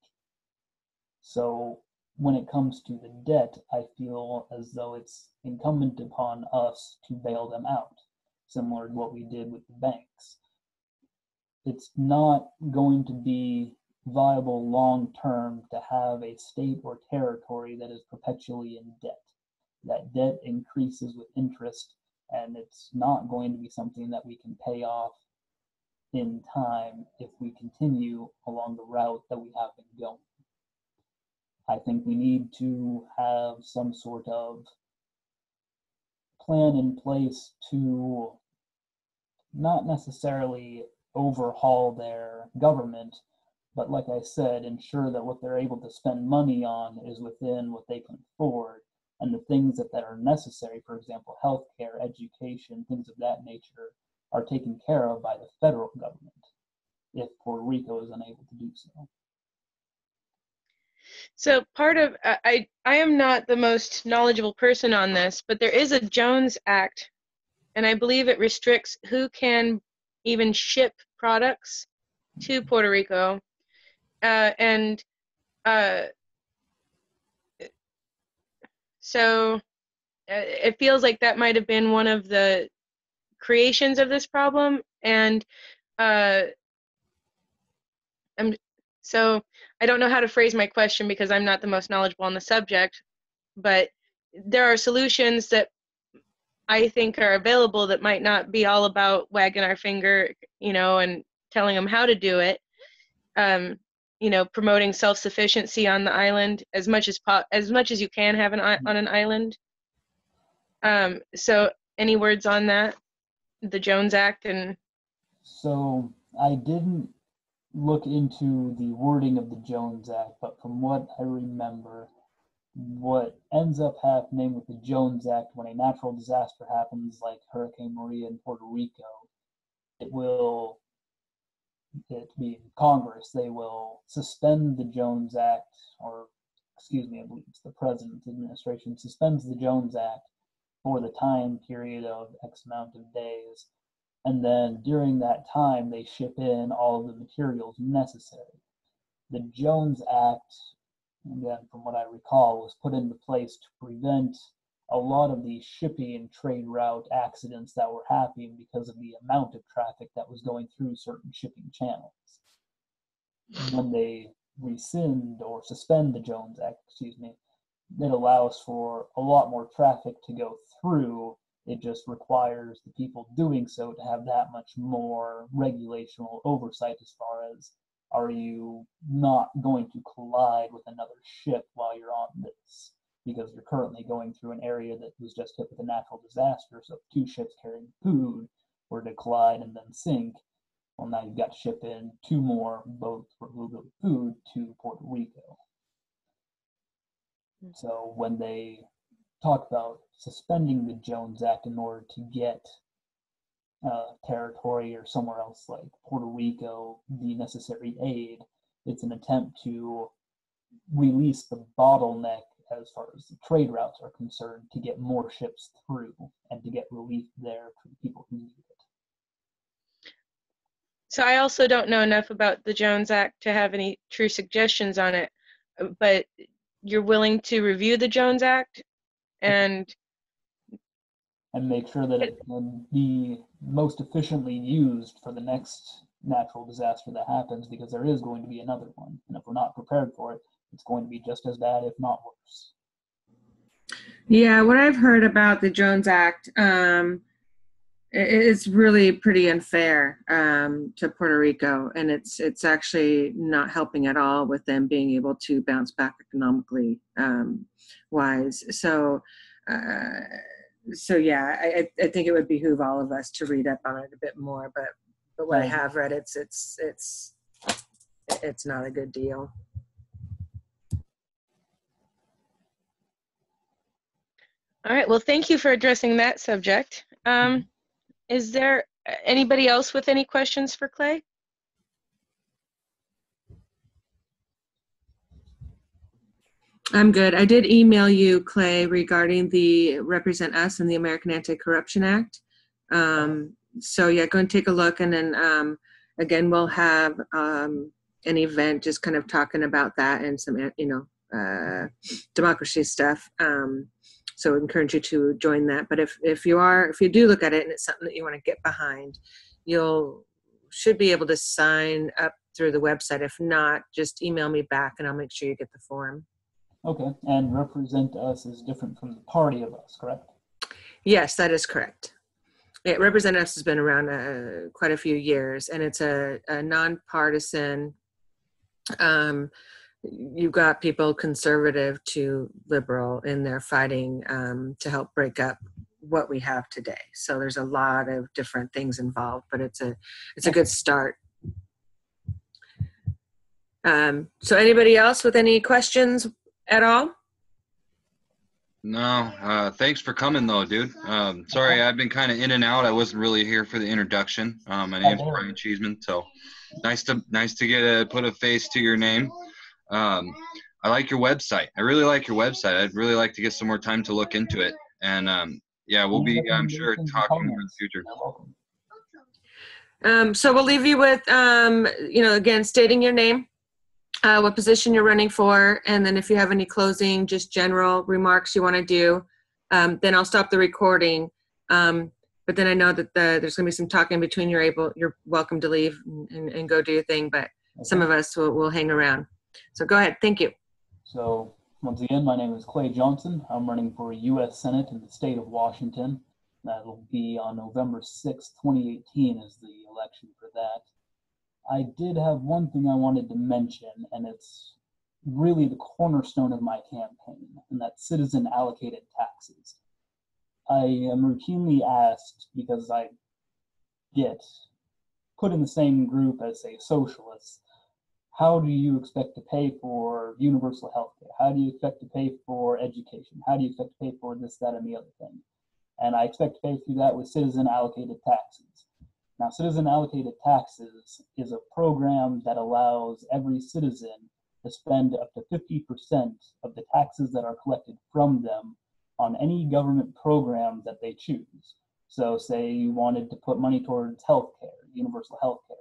So when it comes to the debt, I feel as though it's incumbent upon us to bail them out, similar to what we did with the banks. It's not going to be viable long term to have a state or territory that is perpetually in debt. That debt increases with interest, and it's not going to be something that we can pay off in time if we continue along the route that we have been going. I think we need to have some sort of plan in place to not necessarily overhaul their government, but like I said, ensure that what they're able to spend money on is within what they can afford, and the things that are necessary, for example, healthcare, education, things of that nature, are taken care of by the federal government if Puerto Rico is unable to do so.
So part of, I am not the most knowledgeable person on this, but there is a Jones Act, and I believe it restricts who can even ship products to Puerto Rico. So it feels like that might have been one of the creations of this problem. And so I don't know how to phrase my question because I'm not the most knowledgeable on the subject, but there are solutions that I think are available that might not be all about wagging our finger, and telling them how to do it. Promoting self-sufficiency on the island as much as you can have on an island. So any words on that, the Jones Act? And
so I didn't look into the wording of the Jones Act, but from what I remember, what ends up happening with the Jones Act when a natural disaster happens like Hurricane Maria in Puerto Rico, it being Congress, they will suspend the Jones Act, or excuse me, I believe it's the President's administration suspends the Jones Act for the time period of X amount of days. And then during that time, they ship in all of the materials necessary. The Jones Act, again, from what I recall, was put into place to prevent a lot of the shipping and trade route accidents that were happening because of the amount of traffic that was going through certain shipping channels. When they rescind or suspend the Jones Act, it allows for a lot more traffic to go through. It just requires the people doing so to have that much more regulational oversight as far as, are you not going to collide with another ship while you're on this? Because you're currently going through an area that was just hit with a natural disaster. So if two ships carrying food were to collide and then sink, well, now you've got to ship in two more boats for food to Puerto Rico. So when they talk about suspending the Jones Act in order to get territory or somewhere else like Puerto Rico the necessary aid, it's an attempt to release the bottleneck as far as the trade routes are concerned to get more ships through and to get relief there for the people who need it.
So I also don't know enough about the Jones Act to have any true suggestions on it, but you're willing to review the Jones Act and
make sure that it can be most efficiently used for the next natural disaster that happens, because there is going to be another one. And if we're not prepared for it, it's going to be just as bad, if not worse.
Yeah, what I've heard about the Jones Act, it's really pretty unfair to Puerto Rico, and it's actually not helping at all with them being able to bounce back economically wise. So yeah, I think it would behoove all of us to read up on it a bit more. But what I have read, it's not a good deal.
All right. Well, thank you for addressing that subject. Is there anybody else with any questions for Clay?
I'm good. I did email you, Clay, regarding the Represent Us and the American Anti-Corruption Act. So yeah, go and take a look, and then again, we'll have an event just kind of talking about that and some, democracy stuff. So I encourage you to join that. But if you do look at it and it's something that you want to get behind, should be able to sign up through the website. If not, just email me back and I'll make sure you get the form.
Okay, and Represent Us is different from the Party of Us, correct?
Yes, that is correct. Representatives has been around quite a few years, and it's a nonpartisan. You've got people conservative to liberal in there fighting to help break up what we have today. So there's a lot of different things involved, but it's a good start. So anybody else with any questions at all?
No, thanks for coming though, dude. Sorry, I've been kind of in and out. I wasn't really here for the introduction. My name's Brian Cheeseman, so nice to get put a face to your name. I like your website. I really like your website. I'd really like to get some more time to look into it. And yeah, we'll be, I'm sure, talking more in the future.
So we'll leave you with, again, stating your name, what position you're running for, and then if you have any closing, just general remarks you want to do, then I'll stop the recording. But then I know that there's going to be some talking between you're welcome to leave and go do your thing, but some of us will hang around. So go ahead. Thank you.
So once again, my name is Clay Johnson. I'm running for U.S. Senate in the state of Washington. That'll be on November 6th, 2018 is the election for that. I did have one thing I wanted to mention, and it's really the cornerstone of my campaign, and that's citizen allocated taxes. I am routinely asked, because I get put in the same group as, say, socialists, how do you expect to pay for universal health care? How do you expect to pay for education? How do you expect to pay for this, that, and the other thing? And I expect to pay through that with citizen allocated taxes. Now, citizen allocated taxes is a program that allows every citizen to spend up to 50% of the taxes that are collected from them on any government program that they choose. So say you wanted to put money towards health care, universal health care,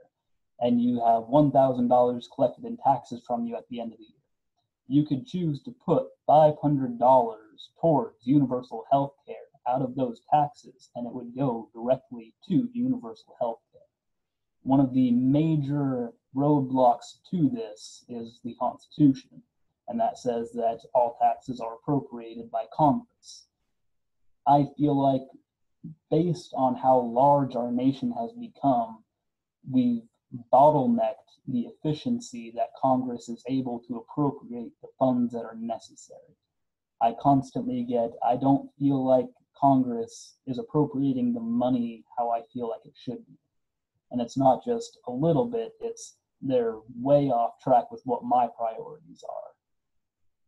and you have $1,000 collected in taxes from you at the end of the year. You could choose to put $500 towards universal health care out of those taxes, and it would go directly to universal health care. One of the major roadblocks to this is the Constitution, and that says that all taxes are appropriated by Congress. I feel like, based on how large our nation has become, we've bottlenecked the efficiency that Congress is able to appropriate the funds that are necessary. I constantly get, I don't feel like Congress is appropriating the money how I feel like it should be. And it's not just a little bit, it's they're way off track with what my priorities are.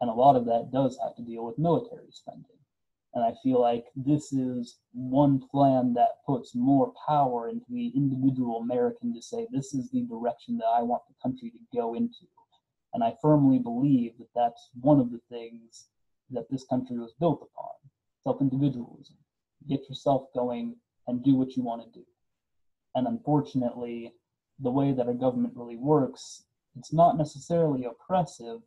And a lot of that does have to deal with military spending. And I feel like this is one plan that puts more power into the individual American to say, this is the direction that I want the country to go into. And I firmly believe that that's one of the things that this country was built upon, self-individualism. Get yourself going and do what you want to do. And unfortunately, the way that our government really works, it's not necessarily oppressive,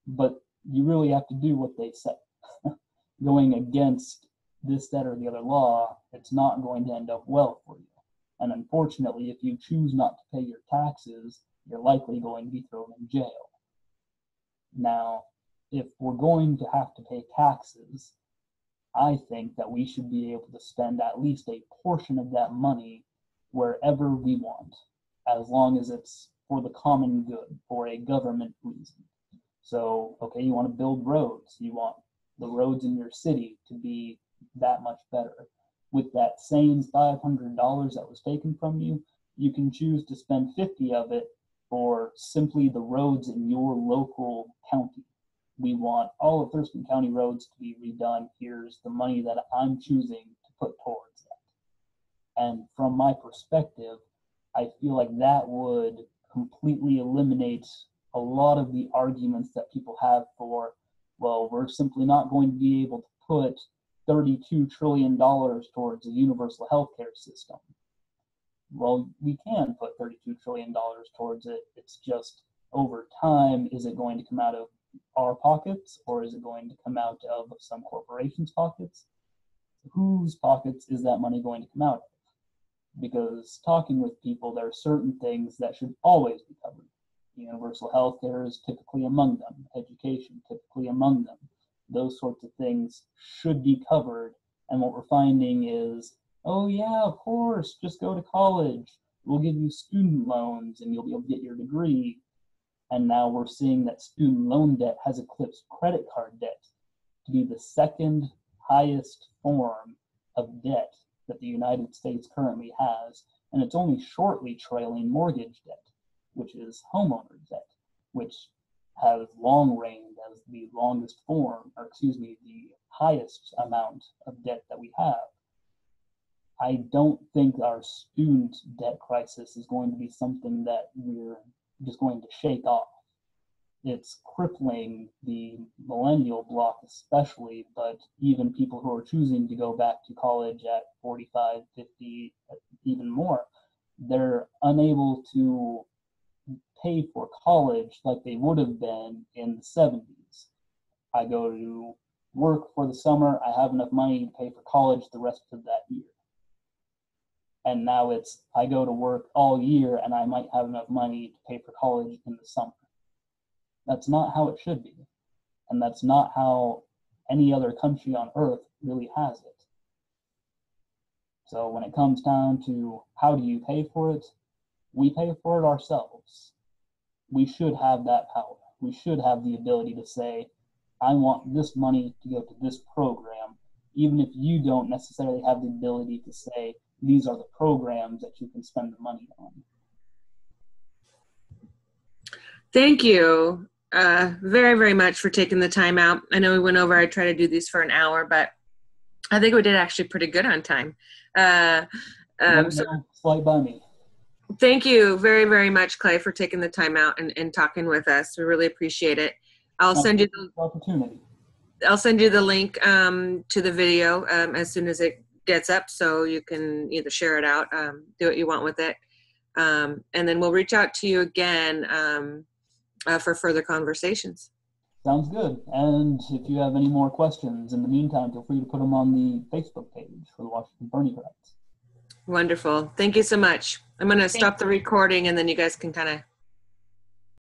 but you really have to do what they say. Going against this, that, or the other law, it's not going to end up well for you. And unfortunately, if you choose not to pay your taxes, you're likely going to be thrown in jail. Now, if we're going to have to pay taxes, I think that we should be able to spend at least a portion of that money wherever we want, as long as it's for the common good, for a government reason. So, okay, you want to build roads, you want the roads in your city to be that much better. With that same $500 that was taken from you, you can choose to spend 50 of it for simply the roads in your local county. We want all of Thurston County roads to be redone. Here's the money that I'm choosing to put towards that. And from my perspective, I feel like that would completely eliminate a lot of the arguments that people have for, well, we're simply not going to be able to put $32 trillion towards a universal healthcare system. Well, we can put $32 trillion towards it. It's just, over time, is it going to come out of our pockets, or is it going to come out of some corporation's pockets? Whose pockets is that money going to come out of? Because talking with people, there are certain things that should always be covered. Universal health care is typically among them. Education, typically among them. Those sorts of things should be covered. And what we're finding is, oh yeah, of course, just go to college. We'll give you student loans and you'll be able to get your degree. And now we're seeing that student loan debt has eclipsed credit card debt to be the second highest form of debt that the United States currently has. And it's only shortly trailing mortgage debt, which is homeowner debt, which has long reigned as the longest form, or excuse me, the highest amount of debt that we have. I don't think our student debt crisis is going to be something that we're just going to shake off. It's crippling the millennial block especially, but even people who are choosing to go back to college at 45, 50, even more, they're unable to pay for college like they would have been in the 70s. I go to work for the summer, I have enough money to pay for college the rest of that year. And now it's, I go to work all year and I might have enough money to pay for college in the summer. That's not how it should be. And that's not how any other country on earth really has it. So when it comes down to how do you pay for it, we pay for it ourselves. We should have that power. We should have the ability to say, I want this money to go to this program, even if you don't necessarily have the ability to say, these are the programs that you can spend the money on.
Thank you very, very much for taking the time out. I know we went over, I try to do these for an hour, but I think we did actually pretty good on time. So
Slight by me.
thank you very, very much, Clay, for taking the time out and talking with us. We really appreciate it. I'll send you the
opportunity.
I'll send you the link to the video as soon as it gets up, so you can either share it out, do what you want with it, and then we'll reach out to you again for further conversations.
Sounds good. And if you have any more questions in the meantime, feel free to put them on the Facebook page for the Washington Bernie Rights.
Wonderful. Thank you so much. I'm going to stop the recording and then you guys can kind of